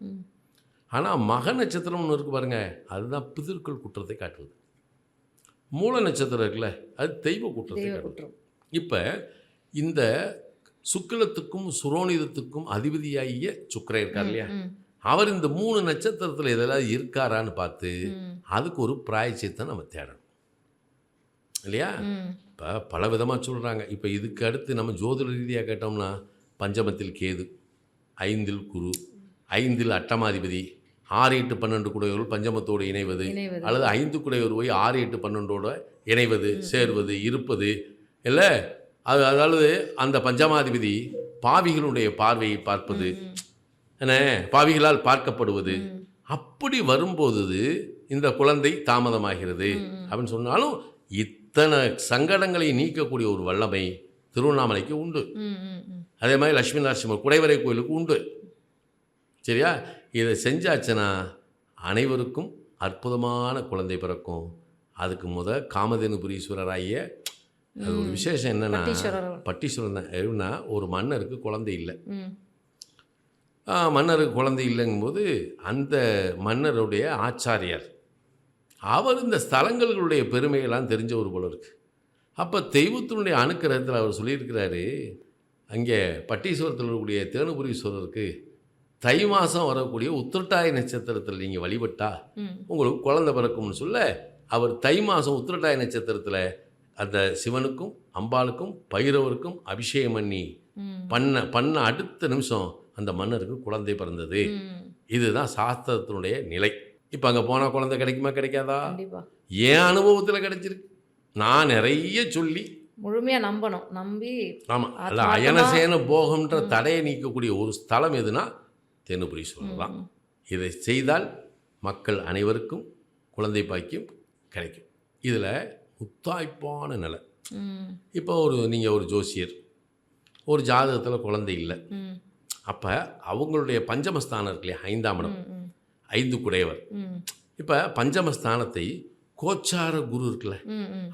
ஆனால் மக நட்சத்திரம் ஒன்று இருக்குது பாருங்கள், அதுதான் பிதிர்கள் குற்றத்தை காட்டுவது. மூல நட்சத்திரம் இருக்குல்ல, அது தெய்வ குற்றத்தை காட்டுது. இப்போ இந்த சுக்கிலத்துக்கும் சுரோனிதத்துக்கும் அதிபதியாகிய சுக்கிரன் இருக்கார் இல்லையா, அவர் இந்த 3 நட்சத்திரத்தில் எதெல்லாம் இருக்காரான்னு பார்த்து அதுக்கு ஒரு பிராயச்சித்தை நம்ம தேடணும் இல்லையா? இப்போ பல விதமாக சொல்கிறாங்க. இப்போ இதுக்கு அடுத்து நம்ம ஜோதிட ரீதியாக கேட்டோம்னா, பஞ்சமத்தில் கேது, 5இல் குரு, 5இல் அட்டமாதிபதி, 6, 8, 12 குடையவர்கள் பஞ்சமத்தோடு இணைவது, அல்லது 5 குடையவர் போய் 6, 8, 12 இணைவது, சேர்வது, இருப்பது இல்லை. அதாவது அந்த பஞ்சமாதிபதி பாவிகளுடைய பார்வையை பார்ப்பது, என்ன பாவிகளால் பார்க்கப்படுவது. அப்படி வரும்போது இந்த குழந்தை தாமதமாகிறது அப்படின்னு சொன்னாலும், இத்தனை சங்கடங்களை நீக்கக்கூடிய ஒரு வல்லமை திருவண்ணாமலைக்கு உண்டு. அதே மாதிரி லட்சுமி நரசிம்மர் குடைவரை கோயிலுக்கு உண்டு. சரியா? இதை செஞ்சாச்சுன்னா அனைவருக்கும் அற்புதமான குழந்தை பிறக்கும். அதுக்கு காமதேனுபுரீஸ்வரராகிய அது ஒரு விசேஷம் என்னென்னா, பட்டீஸ்வரன் தான். எப்படின்னா, ஒரு மன்னருக்கு குழந்தை இல்லை. மன்னருக்கு குழந்தை இல்லைங்கும்போது அந்த மன்னருடைய ஆச்சாரியார் அவர் இந்த ஸ்தலங்களுடைய பெருமையெல்லாம் தெரிஞ்சவர் போல இருக்கு. அப்போ தெய்வத்தினுடைய அனுக்கிரகத்தில் அவர் சொல்லியிருக்கிறாரு, அங்கே பட்டீஸ்வரத்தில் இருக்கக்கூடிய தேனுபுரீஸ்வரருக்கு தை மாதம் வரக்கூடிய உத்திரட்டாய நட்சத்திரத்தில் நீங்கள் வழிபட்டா உங்களுக்கு குழந்தை பிறக்கும்னு சொல்ல, அவர் தை மாதம் உத்திரட்டாய நட்சத்திரத்தில் அந்த சிவனுக்கும் அம்பாளுக்கும் பைரவருக்கும் அபிஷேகம் பண்ண அடுத்த நிமிஷம் அந்த மன்னருக்கு குழந்தை பிறந்தது. இதுதான் சாஸ்திரத்தினுடைய நிலை. இப்போ அங்கே போனால் குழந்தை கிடைக்குமா கிடைக்காதா? என் அனுபவத்தில் கிடைச்சிருக்கு. நான் நிறைய சொல்லி முழுமையாக நம்பணும், நம்பி. ஆமாம், அல்ல அயனசேன போகம்ன்ற தடையை நீக்கக்கூடிய ஒரு ஸ்தலம் எதுனா தேனுபுரீஸ்வரர் தான். இதை செய்தால் மக்கள் அனைவருக்கும் குழந்தை பாக்கியம் கிடைக்கும். இதில் முத்தாய்ப்பான நிலை. இப்போ நீங்கள் ஒரு ஜோசியர், ஒரு ஜாதகத்தில் குழந்தை இல்லை. அப்போ அவங்களுடைய பஞ்சமஸ்தானம் இருக்கு இல்லையா, 5ஆம் இடம், 5 குடையவர். இப்போ பஞ்சமஸ்தானத்தை கோச்சார குரு இருக்குல்ல,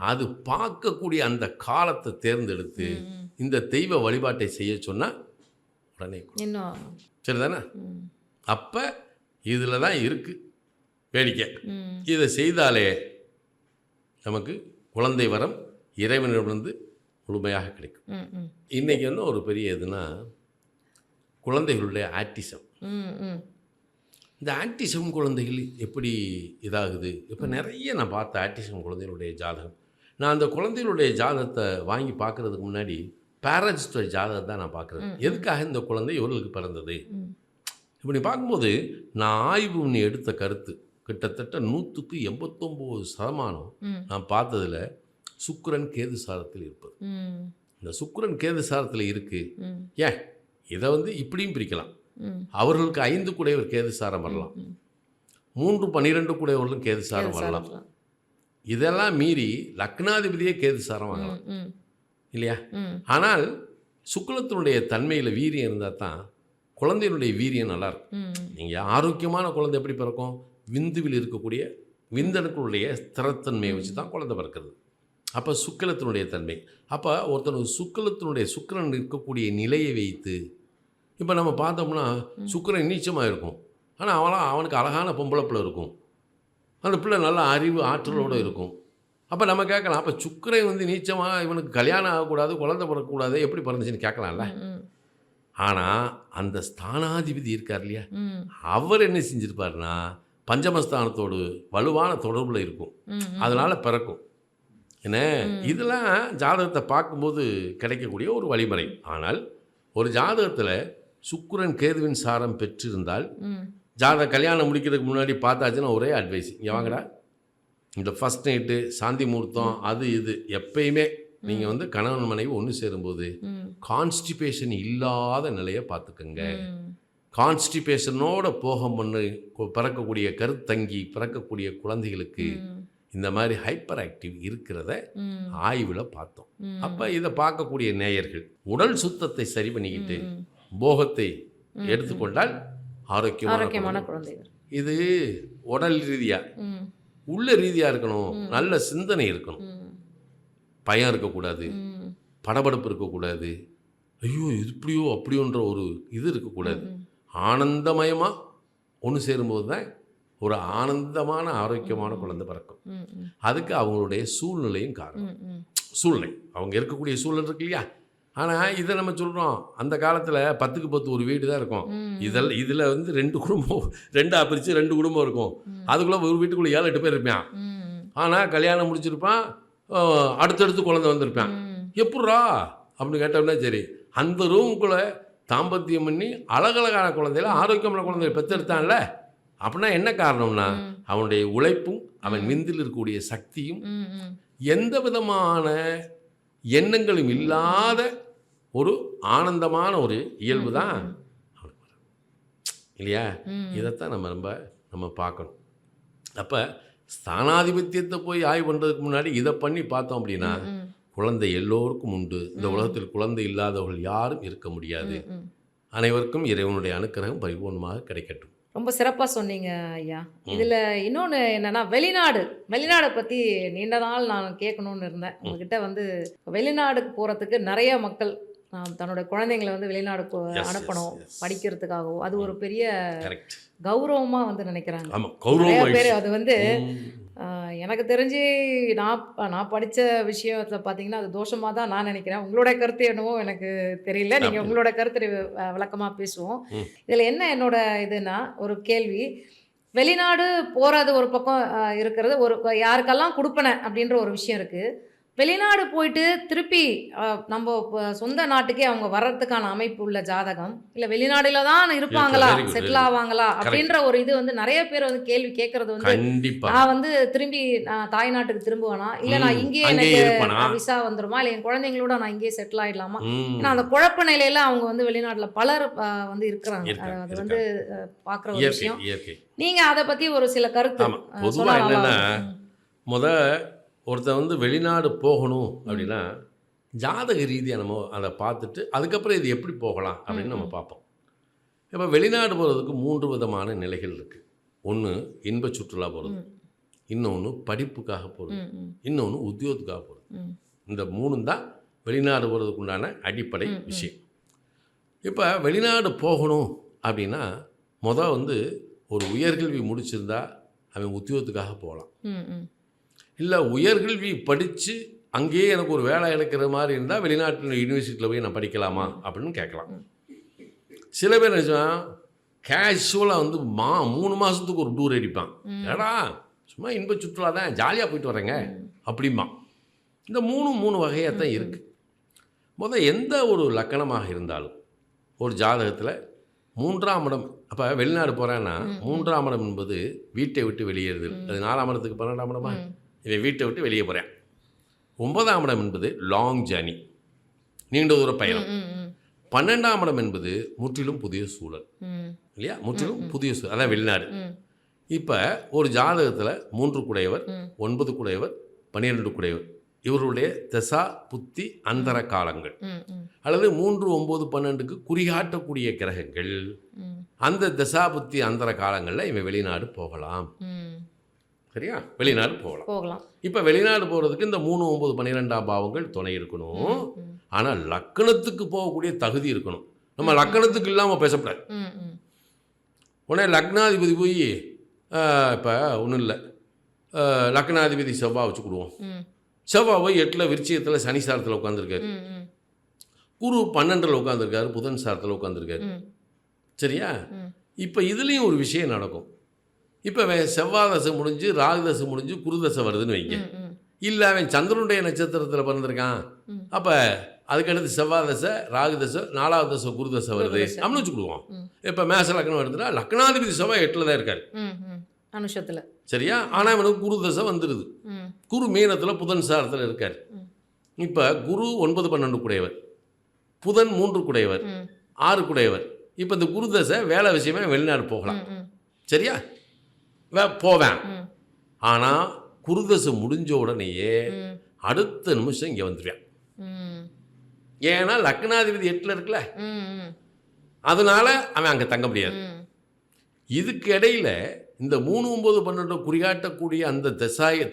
அது பார்க்கக்கூடிய அந்த காலத்தை தேர்ந்தெடுத்து இந்த தெய்வ வழிபாட்டை செய்ய சொன்னால் உடனே சரிதானே? அப்போ இதில் தான் இருக்குது வேடிக்கை. இதை செய்தாலே நமக்கு குழந்தை வரம் இறைவனிடமிருந்து முழுமையாக கிடைக்கும். இன்றைக்கி என்ன ஒரு பெரிய இதுனா, குழந்தைகளுடைய ஆட்டிசம். இந்த ஆட்டிசம் குழந்தைகள் எப்படி இதாகுது? இப்போ நிறைய நான் பார்த்த ஆட்டிசம் குழந்தைகளுடைய ஜாதகம். நான் அந்த குழந்தைகளுடைய ஜாதகத்தை வாங்கி பார்க்குறதுக்கு முன்னாடி பேரண்ட்ஸோட ஜாதகத்தை தான் நான் பார்க்குறேன். எதுக்காக இந்த குழந்தை இவர்களுக்கு பிறந்தது இப்படி பார்க்கும்போது, நான் ஆய்வு பண்ணி எடுத்த கருத்து கிட்டத்தட்ட 100க்கு 89% நான் பார்த்ததில் சுக்கிரன் கேது சாரத்தில் இருப்பது. இந்த சுக்கிரன் கேது சாரத்தில் இருக்குது. ஏன் இதை இப்படியும் பிரிக்கலாம். அவர்களுக்கு 5 குடையவர் கேது சாரம் வரலாம், 3, 12 குடையவர்களும் கேது சாரம் வரலாம். இதெல்லாம் மீறி லக்னாதிபதியே கேது சாரம் வாங்கலாம் ம் இல்லையா? ம் ஆனால் சுக்கிரத்தினுடைய தன்மையில் வீரியம் இருந்தால் தான் குழந்தையினுடைய வீரியம் நல்லாயிருக்கும். ம் நீங்கள் ஆரோக்கியமான குழந்தை எப்படி பிறக்கும்? விந்துவில் இருக்கக்கூடிய விந்தணுக்களுடைய ஸ்திரத்தன்மையை வச்சு தான் குழந்தை பிறக்கிறது. அப்போ சுக்கிரத்தினுடைய தன்மை. அப்போ ஒருத்தனுக்கு சுக்கிரன் இருக்கக்கூடிய நிலையை வைத்து இப்போ நம்ம பார்த்தோம்னா சுக்கிரன் நீச்சமாக இருக்கும், ஆனால் அவனுக்கு அழகான பொம்பளை பிள்ளை இருக்கும், அந்த பிள்ளை நல்ல அறிவு ஆற்றலோடு இருக்கும். அப்போ நம்ம கேட்கலாம், அப்போ சுக்கிரன் வந்து நீச்சமாக இவனுக்கு கல்யாணம் ஆகக்கூடாது, குழந்தை பிறக்கக்கூடாது, எப்படி பிறந்துச்சுன்னு கேட்கலாம்ல. ஆனால் அந்த ஸ்தானாதிபதி இருக்கார் இல்லையா, அவர் என்ன செஞ்சுருப்பாருன்னா பஞ்சமஸ்தானத்தோடு வலுவான தொடர்பில் இருக்கும், அதனால் பிறக்கும். என்ன இதெல்லாம் ஜாதகத்தை பார்க்கும்போது கிடைக்கக்கூடிய ஒரு வழிமுறை. ஆனால் ஒரு ஜாதகத்தில் சுக்கிரன் கேதுவின் சாரம் பெற்றிருந்தால் ஜாதகம் கல்யாணம் முடிக்கிறதுக்கு முன்னாடி பார்த்தாச்சுன்னா ஒரே அட்வைஸ், இங்கே வாங்கடா, இந்த ஃபஸ்ட் நைட்டு சாந்தி முகூர்த்தம் அது இது எப்பயுமே நீங்கள் வந்து கணவன் மனைவி ஒன்று சேரும்போது கான்ஸ்டிபேஷன் இல்லாத நிலையை பார்த்துக்கோங்க. கான்ஸ்டிபேஷனோட போகம் பண்ணு பிறக்கக்கூடிய கருத்தங்கி பிறக்கக்கூடிய குழந்தைகளுக்கு இந்த மாதிரி ஹைப்பர் ஆக்டிவ் இருக்கிறத ஆய்வில் பார்த்தோம். அப்போ இதை பார்க்கக்கூடிய நேயர்கள் உடல் சுத்தத்தை சரி பண்ணிக்கிட்டு போகத்தை எடுத்துக்கொண்டால் ஆரோக்கியமான குழந்தைகள். இது உடல் ரீதியாக, உள்ள ரீதியாக இருக்கணும், நல்ல சிந்தனை இருக்கணும், பயம் இருக்கக்கூடாது, படபடப்பு இருக்கக்கூடாது, ஐயோ இது இப்படியோ அப்படியோன்ற ஒரு இது இருக்கக்கூடாது. ஆனந்தமயமாக ஒன்று சேரும்போது தான் ஒரு ஆனந்தமான ஆரோக்கியமான குழந்தை பிறக்கும். அதுக்கு அவங்களுடைய சூழ்நிலையும் காரணம். சூழ்நிலை அவங்க இருக்கக்கூடிய சூழ்நிலை இருக்கு இல்லையா. ஆனால் இதை நம்ம சொல்கிறோம், அந்த காலத்தில் 10க்கு 10 ஒரு வீடு தான் இருக்கும். இதில் வந்து 2 குடும்பம் 2ஆக பிரித்து 2 குடும்பம் இருக்கும். அதுக்குள்ளே ஒரு வீட்டுக்குள்ளே 7-8 பேர் இருப்பான். ஆனால் கல்யாணம் முடிச்சிருப்பான், அடுத்தடுத்து குழந்தை வந்திருப்பான். எப்பட்றா அப்படின்னு கேட்டோம்னா சரி, அந்த ரூமுக்குள்ளே தாம்பத்தியம் பண்ணி அழகழகான குழந்தையில ஆரோக்கியமான குழந்தைகளை பெற்றெடுத்தான்ல. அப்படின்னா என்ன காரணம்னா அவனுடைய உழைப்பும் அவன் விந்தில் இருக்கக்கூடிய சக்தியும் எந்த விதமான எண்ணங்களும் இல்லாத ஒரு ஆனந்தமான ஒரு இயல்பு தான் அவனுக்கு இல்லையா. இதைத்தான் நம்ம பார்க்கணும். அப்போ ஸ்தானாதிபத்தியத்தை போய் ஆய்வு பண்ணுறதுக்கு முன்னாடி இதை பண்ணி பார்த்தோம் அப்படின்னா குழந்தை எல்லோருக்கும் உண்டு. இந்த உலகத்தில் குழந்தை இல்லாதவர்கள் யாரும் இருக்க முடியாது. அனைவருக்கும் இறைவனுடைய அனுக்கிரகம் பரிபூர்ணமாக கிடைக்கட்டும். ரொம்ப சிறப்பாக சொன்னீங்க ஐயா. இதில் இன்னொன்று என்னென்னா, வெளிநாடை பற்றி நீண்ட நாள் நான் கேட்கணுன்னு இருந்தேன் உங்ககிட்ட. வந்து வெளிநாடுக்கு போகிறதுக்கு நிறைய மக்கள் தன்னுடைய குழந்தைங்களை வந்து வெளிநாடு அனுப்பணும் படிக்கிறதுக்காகவும், அது ஒரு பெரிய கௌரவமாக வந்து நினைக்கிறாங்க நிறைய பேர். அது வந்து எனக்கு தெரிஞ்சு நான் படித்த விஷயத்தை பார்த்தீங்கன்னா அது தோஷமாக தான் நான் நினைக்கிறேன். உங்களோட கருத்து என்னவோ எனக்கு தெரியல, நீங்கள் உங்களோட கருத்து விளக்கமாக பேசுவோம். இதில் என்ன என்னோட இதுனா ஒரு கேள்வி, வெளிநாடு போகிறது ஒரு பக்கம் இருக்கிறது, ஒரு யாருக்கெல்லாம் கொடுப்பன அப்படின்ற ஒரு விஷயம் இருக்குது. வெளிநாடு போயிட்டு திருப்பி நம்ம சொந்த நாட்டுக்கே அவங்க வர்றதுக்கான அமைப்பு உள்ள ஜாதகம், இல்லை வெளிநாடுல தான் இருப்பாங்களா, செட்டில் ஆவாங்களா அப்படின்ற ஒரு இது வந்து நிறைய பேர் வந்து கேள்வி கேட்கறது வந்து, நான் வந்து திரும்பி நான் தாய்நாட்டுக்கு திரும்புவேனா, இல்லை நான் இங்கேயே எனக்கு விசா வந்துருமா, இல்லை என் குழந்தைங்களோட நான் இங்கேயே செட்டில் ஆயிடலாமா. ஏன்னா அந்த குழப்ப நிலையில அவங்க வந்து வெளிநாட்டுல பலர் வந்து இருக்கிறாங்க. அது வந்து பார்க்குற ஒரு விஷயம். நீங்க அதை பத்தி ஒரு சில கருத்து சொல்லலாம். ஒருத்தர் வந்து வெளிநாடு போகணும் அப்படின்னா ஜாதக ரீதியாக நம்ம அதை பார்த்துட்டு அதுக்கப்புறம் இது எப்படி போகலாம் அப்படின்னு நம்ம பார்ப்போம். இப்போ வெளிநாடு போகிறதுக்கு 3 விதமான நிலைகள் இருக்குது. ஒன்று இன்ப சுற்றுலா போகிறது, இன்னொன்று படிப்புக்காக போகிறது, இன்னொன்று உத்தியோகத்துக்காக போகிறது. இந்த 3 தான் வெளிநாடு போகிறதுக்கு உண்டான அடிப்படை விஷயம். இப்போ வெளிநாடு போகணும் அப்படின்னா வந்து ஒரு உயர்கல்வி முடிச்சிருந்தா அவன் உத்தியோகத்துக்காக போகலாம். இல்லை உயர்கல்வி படித்து அங்கேயே எனக்கு ஒரு வேலை எடுக்கிற மாதிரி இருந்தால் வெளிநாட்டு யூனிவர்சிட்டியில் போய் நான் படிக்கலாமா அப்படின்னு கேட்கலாம். சில பேர் நினச்சா கேஷுவலாக வந்து 3 மாதத்துக்கு ஒரு டூர் அடிப்பான். ஏடா சும்மா இன்ப சுற்றுலா தான், ஜாலியாக போயிட்டு வரேங்க அப்படிமா. இந்த 3 வகையாக தான் இருக்குது. எந்த ஒரு லக்கணமாக இருந்தாலும் ஒரு ஜாதகத்தில் 3ஆம் இடம், அப்போ வெளிநாடு போகிறேன்னா 3ஆம் இடம் என்பது வீட்டை விட்டு வெளியேறுதல். அது 4ஆம் இடத்துக்கு 12ஆம் இடமா, இவன் வீட்டை விட்டு வெளியே போகிறேன். 9ஆம் இடம் என்பது லாங் ஜேர்னி, நீண்ட தூர பயணம். 12ஆம் இடம் என்பது முற்றிலும் புதிய சூழல் இல்லையா, முற்றிலும் புதிய சூழல், அதான் வெளிநாடு. இப்போ ஒரு ஜாதகத்தில் 3 குடையவர், ம். 9 குடையவர், 12 குடையவர் இவருடைய தசா புத்தி அந்தர காலங்கள் ம். ம். அல்லது 3, 9, 12க்கு குறிகாட்டக்கூடிய கிரகங்கள் ம். அந்த தசா புத்தி அந்தர காலங்களில் இவன் வெளிநாடு போகலாம். ம். சரியா? வெளிநாடு போகலாம். போகலாம். இப்போ வெளிநாடு போகிறதுக்கு இந்த 3, 9, 12ஆம் பாவங்கள் துணை இருக்கணும். ம். ஆனால் லக்னத்துக்கு போகக்கூடிய தகுதி இருக்கணும். நம்ம லக்னத்துக்கு இல்லாமல் பேசக்கூடாது. ம். ம். உடனே லக்னாதிபதி போய் இப்போ ஒன்றும் இல்லை, லக்னாதிபதி செவ்வாய் வச்சுக்கிடுவோம். ம். செவ்வாய் போய் 8ல் விருச்சிகத்தில் சனி சாரத்தில் உட்காந்துருக்காரு. ம். ம். குரு 12ல் உட்காந்துருக்காரு, புதன் சாரத்தில் உட்காந்துருக்காரு. ம். சரியா? ம். இப்போ இதுலேயும் ஒரு விஷயம் நடக்கும். இப்போ செவ்வாய் தசை முடிஞ்சு ராகு தசை முடிஞ்சு குரு தசை வருதுன்னு வைங்க. ம். ம். இல்லை அவன் சந்திரனுடைய நட்சத்திரத்தில் பிறந்திருக்கான், ம். அப்போ அதுக்கடுத்து செவ்வாய் தசை ராகு தசை 4வது தசை குரு தசை வருது குரு தசை. அப்படின்னு வச்சுக்கிடுவோம். ம். இப்போ மேச லக்னம் எடுத்துனா லக்னாதிபதி செவ்வாய் 8ல் தான் இருக்கார். ம். ம். அனுஷத்தில். சரியா? ஆனால் அவனுக்கு குரு தசை வந்துடுது. ம். குரு மீனத்தில் புதன் சாரத்தில் இருக்கார். ம். இப்போ குரு 9, 12 குடையவர், புதன் 3 குடையவர், ம். 6 குடையவர். இப்போ இந்த குரு தசை வேலை விஷயமா வெளிநாடு போகலாம். ம். ம். சரியா? போவேன். ம். ஆனால் குருதசை முடிஞ்ச உடனேயே ம். அடுத்த நிமிஷம் இங்கே வந்துடுவேன். ம். ஏன்னா லக்னாதிபதி 8ல் இருக்குல்ல, ம். ம். அதனால அவன் அங்கே தங்க முடியாது. ம். இதுக்கு இடையில இந்த 3, 9, 12 குறிகாட்டக்கூடிய அந்த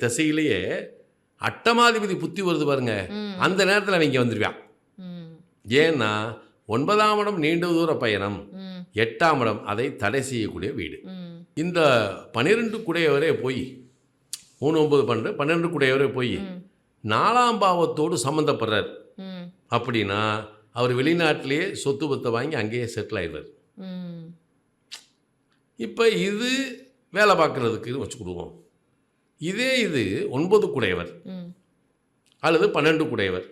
திசையிலேயே அட்டமாதிபதி புத்தி வருது பாருங்க, ம். அந்த நேரத்தில் அவன் இங்கே வந்துடுவான். ம். ஏன்னா 9ஆம் இடம் நீண்ட தூர பயணம், ம். 8ஆம் இடம் அதை தடை செய்யக்கூடிய வீடு. ம். இந்த 12 குடையவரே போய் 3, 9, 12, 12 குடையவரே போய் ம். 4ஆம் பாவத்தோடு சம்மந்தப்படுறார் ம். அப்படின்னா அவர் வெளிநாட்டிலேயே சொத்து பத்தை வாங்கி அங்கேயே செட்டில் ஆயிடுவார். ம். இப்போ இது வேலை பார்க்குறதுக்கு வச்சுக்கிடுவோம். இது 9 குடையவர் ம். அல்லது 12 குடையவர்.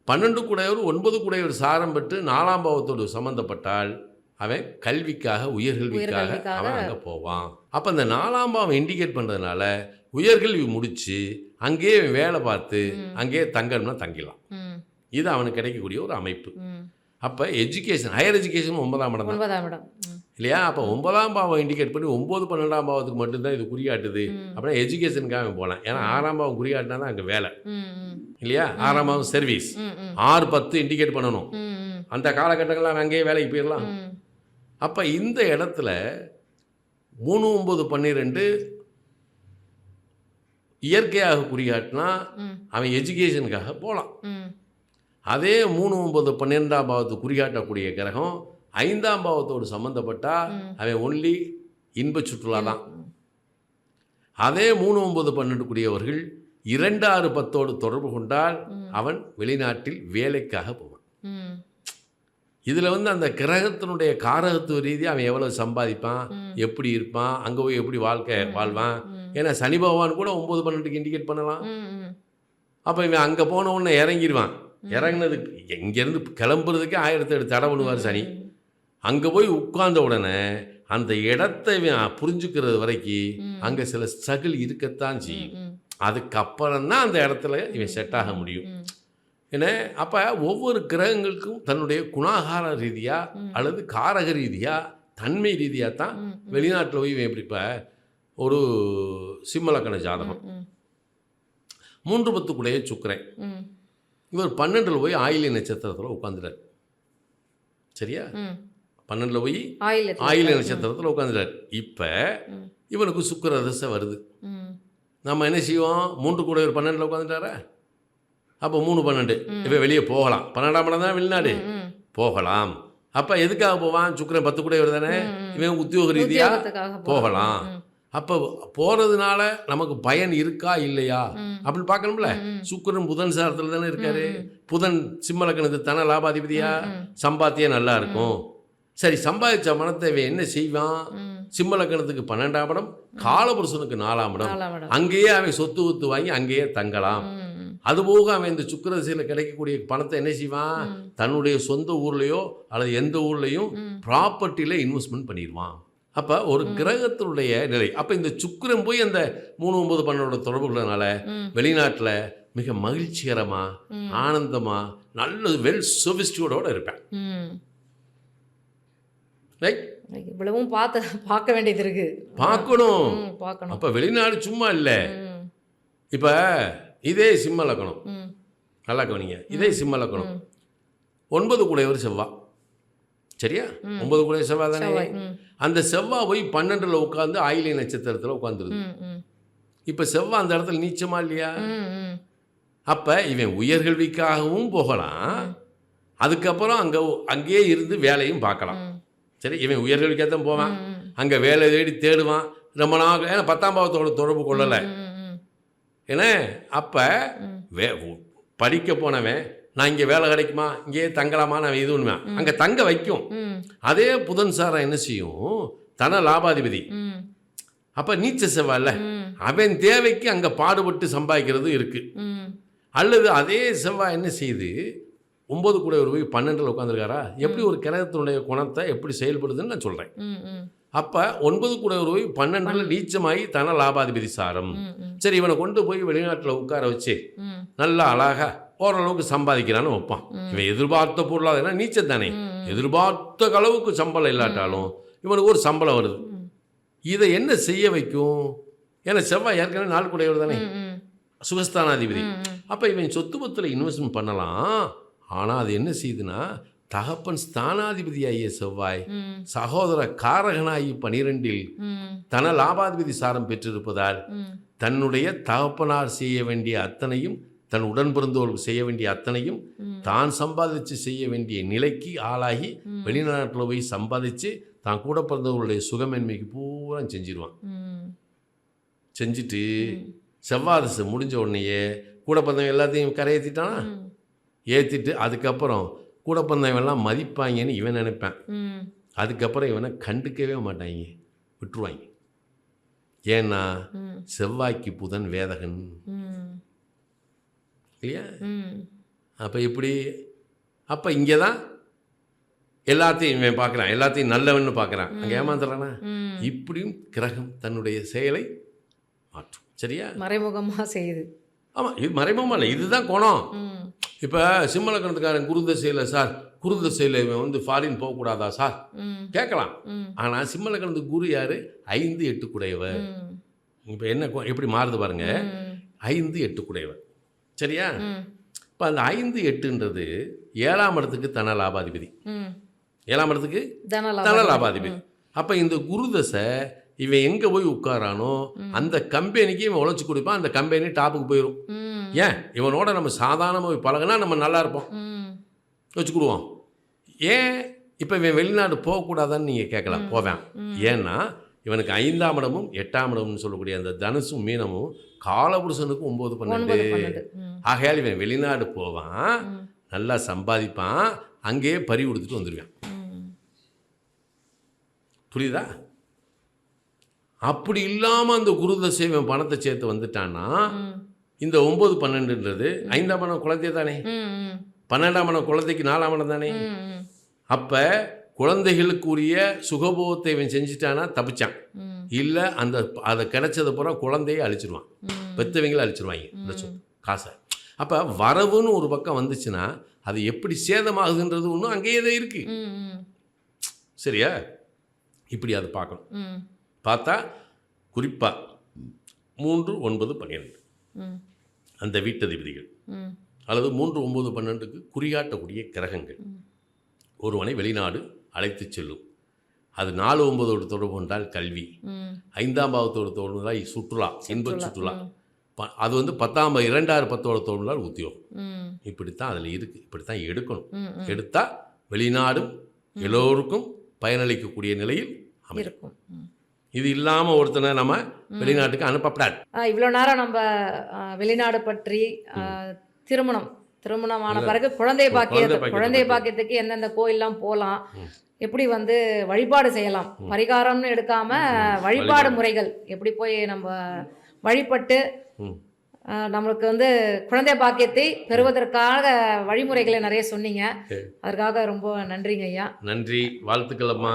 12 குடையவர் 9 குடையவர் சாரம் பெற்று 4ஆம் பாவத்தோடு சம்மந்தப்பட்டால் அவன் கல்விக்காக உயர்கல்விக்காக உயர்கல்விக்காக. அவன் அங்கே போவான். அப்போ அந்த 4ஆம் பாவம் இண்டிகேட் பண்ணுறதுனால உயர்கல்வி முடித்து அங்கேயே அவன் வேலை பார்த்து அங்கேயே தங்கணும்னா தங்கிடலாம். ம். இது அவனுக்கு கிடைக்கக்கூடிய ஒரு அமைப்பு. ம். அப்போ எஜுகேஷன், ஹையர் எஜுகேஷன் 9ஆம் இடம் தான் 9ஆம் இடம். ம். இல்லையா? அப்போ 9ஆம் பாவம் இண்டிகேட் பண்ணி 9, 12ஆம் பாவத்துக்கு மட்டும்தான் இது குறிகாட்டுது அப்படின்னா எஜுகேஷனுக்காக அவன் போகலாம். ஏன்னா 6ஆம் பாவம் குறிகாட்டினா தான் அங்கே வேலை ம். ம். இல்லையா? 6ஆம் பாவம் சர்வீஸ், ம். ம். 6, 10 இண்டிகேட் பண்ணணும். ம். அந்த காலகட்டங்களில் அவன் அங்கேயே வேலைக்கு போயிடலாம். ம். அப்போ இந்த இடத்துல 3, 9, 12 இயற்கையாக குறிகாட்டினா ம். அவன் எஜுகேஷனுக்காக போகலாம். ம். அதே 3, 9, 12ஆம் பாவத்துக்கு குறிகாட்டக்கூடிய கிரகம் 5ஆம் பாவத்தோடு சம்மந்தப்பட்டா அவன் ஒன்லி இன்ப சுற்றுலா தான். அதே 3, 9, 12 கூடியவர்கள் 2, 6, 10ஓடு தொடர்பு கொண்டால் அவன் வெளிநாட்டில் வேலைக்காக போவான். ம். இதில் அந்த கிரகத்தினுடைய காரகத்துவ ரீதியாக அவன் எவ்வளோ சம்பாதிப்பான், எப்படி இருப்பான், அங்கே போய் எப்படி வாழ்க்கை வாழ்வான். ஏன்னா சனி பகவான் கூட 9, 12க்கு இண்டிகேட் பண்ணலாம். ம். அப்போ இவன் அங்கே போன உடனே இறங்கிடுவான். இறங்கினதுக்கு இங்கேருந்து கிளம்புறதுக்கே 1008 தடை பண்ணுவார் சனி. அங்கே போய் உட்கார்ந்த உடனே அந்த இடத்தை இவன் புரிஞ்சுக்கிறது வரைக்கும் அங்கே சில ஸ்ட்ரகிள் இருக்கத்தான் செய்யும். ம். அதுக்கப்புறம் தான் அந்த இடத்துல இவன் செட் ஆக முடியும். ஏன்னா அப்போ ஒவ்வொரு கிரகங்களுக்கும் தன்னுடைய குணாகார ரீதியாக அல்லது காரக ரீதியாக தன்மை ரீதியாக தான் வெளிநாட்டில் போய் இவன் எப்படி. இப்போ ஒரு சிம்மலக்கண ஜாதகம் 3, 10 கூடைய சுக்கிரன், ம். இவர் 12ல் போய் ஆயில்ய நட்சத்திரத்தில் உட்காந்துட்டார். சரியா? ம். 12ல் போய் ஆயில்யத்தில். ஆயில்ய நட்சத்திரத்தில் உட்காந்துட்டார். இப்போ ம். இவனுக்கு சுக்கிர தசை வருது. ம். நம்ம என்ன செய்வோம்? 3 கூட ஒரு 12ல் உட்காந்துட்டாரா? அப்போ 3, 12 இவன் வெளியே போகலாம். 12ஆம் இடம் தான் வெளிநாடு, ம். போகலாம். அப்போ எதுக்காக போவான்? சுக்கிரன் 10 கூட தானே, இவன் உத்தியோக ரீதியாக உத்தியோகத்துக்காக போகலாம். அப்போ போகிறதுனால நமக்கு பயன் இருக்கா இல்லையா அப்படின்னு பார்க்கணும்ல. சுக்கிரன் புதன் சாரத்தில் தானே இருக்காரு. புதன் சிம்மலக்கணத்து தானே லாபாதிபதியா, சம்பாத்தியம் நல்லா இருக்கும். சரி, சம்பாதிச்ச பணத்தை இவன் என்ன செய்வான்? சிம்மலக்கணத்துக்கு 12ஆம் இடம், காலபுருஷனுக்கு 4ஆம் இடம், 4ஆம் இடம். அங்கேயே அவன் சொத்து ஒத்து வாங்கி அங்கேயே தங்கலாம். அதுபோக அவன் இந்த சுக்கிர திசையில் கிடைக்கக்கூடிய பணத்தை என்ன செய்வான்? தன்னுடைய சொந்த ஊர்லேயோ அல்லது எந்த ஊர்லேயும் ப்ராப்பர்ட்டியில் இன்வெஸ்ட்மெண்ட் பண்ணிடுவான். அப்போ ஒரு கிரகத்தினுடைய நிலை. அப்போ இந்த சுக்கிரன் போய் அந்த 3, 9, 12 தொடர்புகளனால வெளிநாட்டில் மிக மகிழ்ச்சிகரமாக ஆனந்தமாக நல்ல வெல் சொபிஸ்டியோட இருப்பேன். ரைட், இவ்வளவும் பார்க்க வேண்டியது இருக்கு. பார்க்கணும். பார்க்கணும். அப்போ வெளிநாடு சும்மா இல்லை. ம், இப்போ இதே சிம்ம லக்கணம், ம், நல்லா கவனிங்க, இதே சிம்ம லக்கணம் 9 கூடையவர் செவ்வாய், சரியா? 9 கூடையவர் செவ்வாய் தானே. செவ்வாய். ம், அந்த செவ்வாய் போய் 12ல் உட்காந்து ஆயிலை நட்சத்திரத்தில் உட்காந்துருது. ம், ம், இப்போ செவ்வாய் அந்த இடத்துல நீச்சமா இல்லையா? ம், ம், அப்போ இவன் உயர்கல்விக்காகவும் போகலாம், அதுக்கப்புறம் அங்கேயே இருந்து வேலையும் பார்க்கலாம். ம், சரி, இவன் உயர்கல்விக்காக தான் போவான், ம், அங்கே வேலை தேடி தேடுவான் ரொம்ப நாள். ஏன்னா 10ஆம் பாவத்தோட தொடர்பு கொள்ளலை. ம், ஏன்னா அப்போ படிக்க போனவன் நான் இங்கே வேலை கிடைக்குமா, இங்கேயே தங்கலாமா, நான் இது ஒன்றுவேன், அங்கே தங்க வைக்கும். ம், அதே புதன் சாரம் என்ன செய்யும், தன லாபாதிபதி. ம், அப்போ நீச்ச செவ்வாய்ல ம், அவன் தேவைக்கு அங்கே பாடுபட்டு சம்பாதிக்கிறது இருக்குது. ம், அல்லது அதே செவ்வாய் என்ன செய்யுது, 9 கூட ஒரு போய் 12ல் உட்காந்துருக்காரா, எப்படி ஒரு கிரகத்தினுடைய குணத்தை எப்படி செயல்படுதுன்னு நான் சொல்கிறேன். ம், ம், அப்போ 9 கூட ஒரு போய் 12ல் நீச்சமாகி தன லாபாதிபதி சாரம். ம், ம், சரி, இவனை கொண்டு போய் வெளிநாட்டில் உட்கார வச்சு ம், நல்லா அழகா ஓரளவுக்கு சம்பாதிக்கிறான்னு வைப்பான். இவன் எதிர்பார்த்த பொருளாதார நீச்சம் தானே, எதிர்பார்த்த அளவுக்கு சம்பளம் இல்லாட்டாலும் இவனுக்கு ஒரு சம்பளம் வருது. இதை என்ன செய்ய வைக்கும்? ஏன்னா செவ்வாய் ஏற்கனவே 4 கூடையவர் தானே, ம், சுகஸ்தானாதிபதி. ம், ம். அப்போ இவன் சொத்து பத்தில் இன்வெஸ்ட்மெண்ட் பண்ணலாம். ஆனால் அது என்ன செய்யுதுன்னா, தகப்பன் ஸ்தானாதிபதியாகிய செவ்வாய் ம், சகோதர காரகனாகி 12ல் ம், தன லாபாதிபதி சாரம் பெற்றிருப்பதால் ம், தன்னுடைய தகப்பனார் செய்ய வேண்டிய அத்தனையும், தன் உடன் பிறந்தோருக்கு செய்ய வேண்டிய அத்தனையும் தான் சம்பாதிச்சு செய்ய வேண்டிய நிலைக்கு ஆளாகி வெளிநாட்டில் போய் சம்பாதிச்சு தான் கூட பிறந்தவர்களுடைய சுகமேன்மைக்கு பூரா செஞ்சிருவான். ம், செஞ்சுட்டு செவ்வாதசை முடிஞ்ச உடனேயே கூட பிறந்தவங்க எல்லாத்தையும் கரையேற்றிட்டானா, ஏற்றிட்டு அதுக்கப்புறம் கூட பிறந்தவங்கெல்லாம் மதிப்பாங்கன்னு இவன் நினைப்பேன். ம், அதுக்கப்புறம் இவனை கண்டுக்கவே மாட்டாங்க, விட்டுருவாங்க. ஏன்னா செவ்வாய்க்கு புதன் வேதகன் ம், இல்லையா? ம், அப்போ இப்படி அப்போ இங்கே தான் எல்லாத்தையும் இவன் பார்க்குறான், எல்லாத்தையும் நல்லவன்னு பார்க்குறான், அங்கே ஏமாந்துறானா? ம். இப்படியும் கிரகம் தன்னுடைய செயலை மாற்றும். சரியா? மறைமுகமா செய்யுது. ஆமாம், இது மறைமுகமாக இல்லை, இதுதான் குணம். ம், இப்போ சிம்மலக்கணத்துக்காரன் குருந்தசையில், சார் குருந்தசையில் இவன் வந்து ஃபாரின் போகக்கூடாதா சார் ம், கேட்கலாம். ம், ஆனால் சிம்மலக்கணத்துக்கு குரு யார்? 5, 8 குடையவர். ம், இப்போ என்ன எப்படி மாறுது பாருங்க, ம், 5, 8 குடையவர். சரியா? ம், இப்போ அந்த 5, 8ன்றது 7ஆம் இடத்துக்கு தன லாபாதிபதி. ம். 7ஆம் இடத்துக்கு தனலாபம். தன லாபாதிபதி. அப்போ இந்த குருதசை இவன் எங்கே போய் உட்காரானோ அந்த கம்பெனிக்கு இவன் உழைச்சி கொடுப்பான், அந்த கம்பெனி டாப்புக்கு போயிடும். ம், ஏன் இவனோட நம்ம சாதாரணமாக போய் பழகினா நம்ம நல்லா இருப்போம், ம், வச்சுக்கிடுவோம். ஏன் இப்போ இவன் வெளிநாடு போகக்கூடாதான்னு நீங்கள் கேட்கலாம், போவேன். ஏன்னா இவனுக்கு 5ஆம் இடமும் 8ஆம் இடம்னு சொல்லக்கூடிய அந்த தனுசும் மீனமும் காலபுருஷனுக்கு 9, 12. 12. ம், ஆகையால் இவன் வெளிநாடு போவான், நல்லா சம்பாதிப்பான், அங்கேயே பறி கொடுத்துட்டு வந்துடுவான். ம், புரியுதா? அப்படி இல்லாமல் அந்த குருதசை இவன் பணத்தை சேர்த்து வந்துட்டான்னா, ம், இந்த 9, 12ன்றது 5ஆம் இடம் குழந்தை தானே, ம், ம், 12ஆம் இடம் குழந்தைக்கு 4ஆம் இடம் தானே. ம், அப்போ குழந்தைகளுக்குரிய சுகபோகத்தை இவன் செஞ்சுட்டானா தப்பிச்சான். ம், இல்லை அதை கிடைச்சது பூரா குழந்தையை அழிச்சிருவான், ம், பெற்றவங்களை அழிச்சிருவாங்க இந்த காசை. அப்போ வரவுன்னு ஒரு பக்கம் வந்துச்சுன்னா அது எப்படி சேதமாகுதுன்றது ஒன்றும் அங்கேயே தான் இருக்குது. ம், ம், சரியா? இப்படி அதை பார்க்கணும். ம், பார்த்தா குறிப்பாக 3, 9, 12 ம், அந்த வீட்டதிபதிகள் ம், அல்லது 3, 9, 12க்கு குறிகாட்டக்கூடிய கிரகங்கள் ஒருவனை வெளிநாடு அழைத்து செல்லும். அது 4, 9 தொடர்பு கொண்டால் கல்வி, ம், 5ஆம் பாவத்தோடு தொடர்பு கொண்டால் சுற்றுலா, இன்ப சுற்றுலா. அது வந்து 10ஆம் 2, 10 தொடர்பு கொண்டால் உத்தியோகம். ம், இப்படித்தான் அதில் இருக்குது, இப்படித்தான் எடுக்கணும். ம், ம். எடுத்தால் வெளிநாடும் எல்லோருக்கும் பயனளிக்கக்கூடிய நிலையில் அமையும். இருக்கும். ம். இது இல்லாமல் ஒருத்தனை நம்ம வெளிநாட்டுக்கு அனுப்பப்படாது. இவ்வளோ நேரம் நம்ம வெளிநாடு பற்றி திருமணமான பிறகு குழந்தை பாக்கியத்துக்கு எந்தெந்த கோயிலெலாம் போகலாம், எப்படி வந்து வழிபாடு செய்யலாம், பரிகாரம்னு எடுக்காம வழிபாடு முறைகள் எப்படி போய் நம்ம வழிபட்டு நம்மளுக்கு வந்து குழந்தை பாக்கியத்தை பெறுவதற்காக வழிமுறைகளை நிறைய சொன்னீங்க. அதற்காக ரொம்ப நன்றிங்க ஐயா. நன்றி, வாழ்த்துக்கள் அம்மா.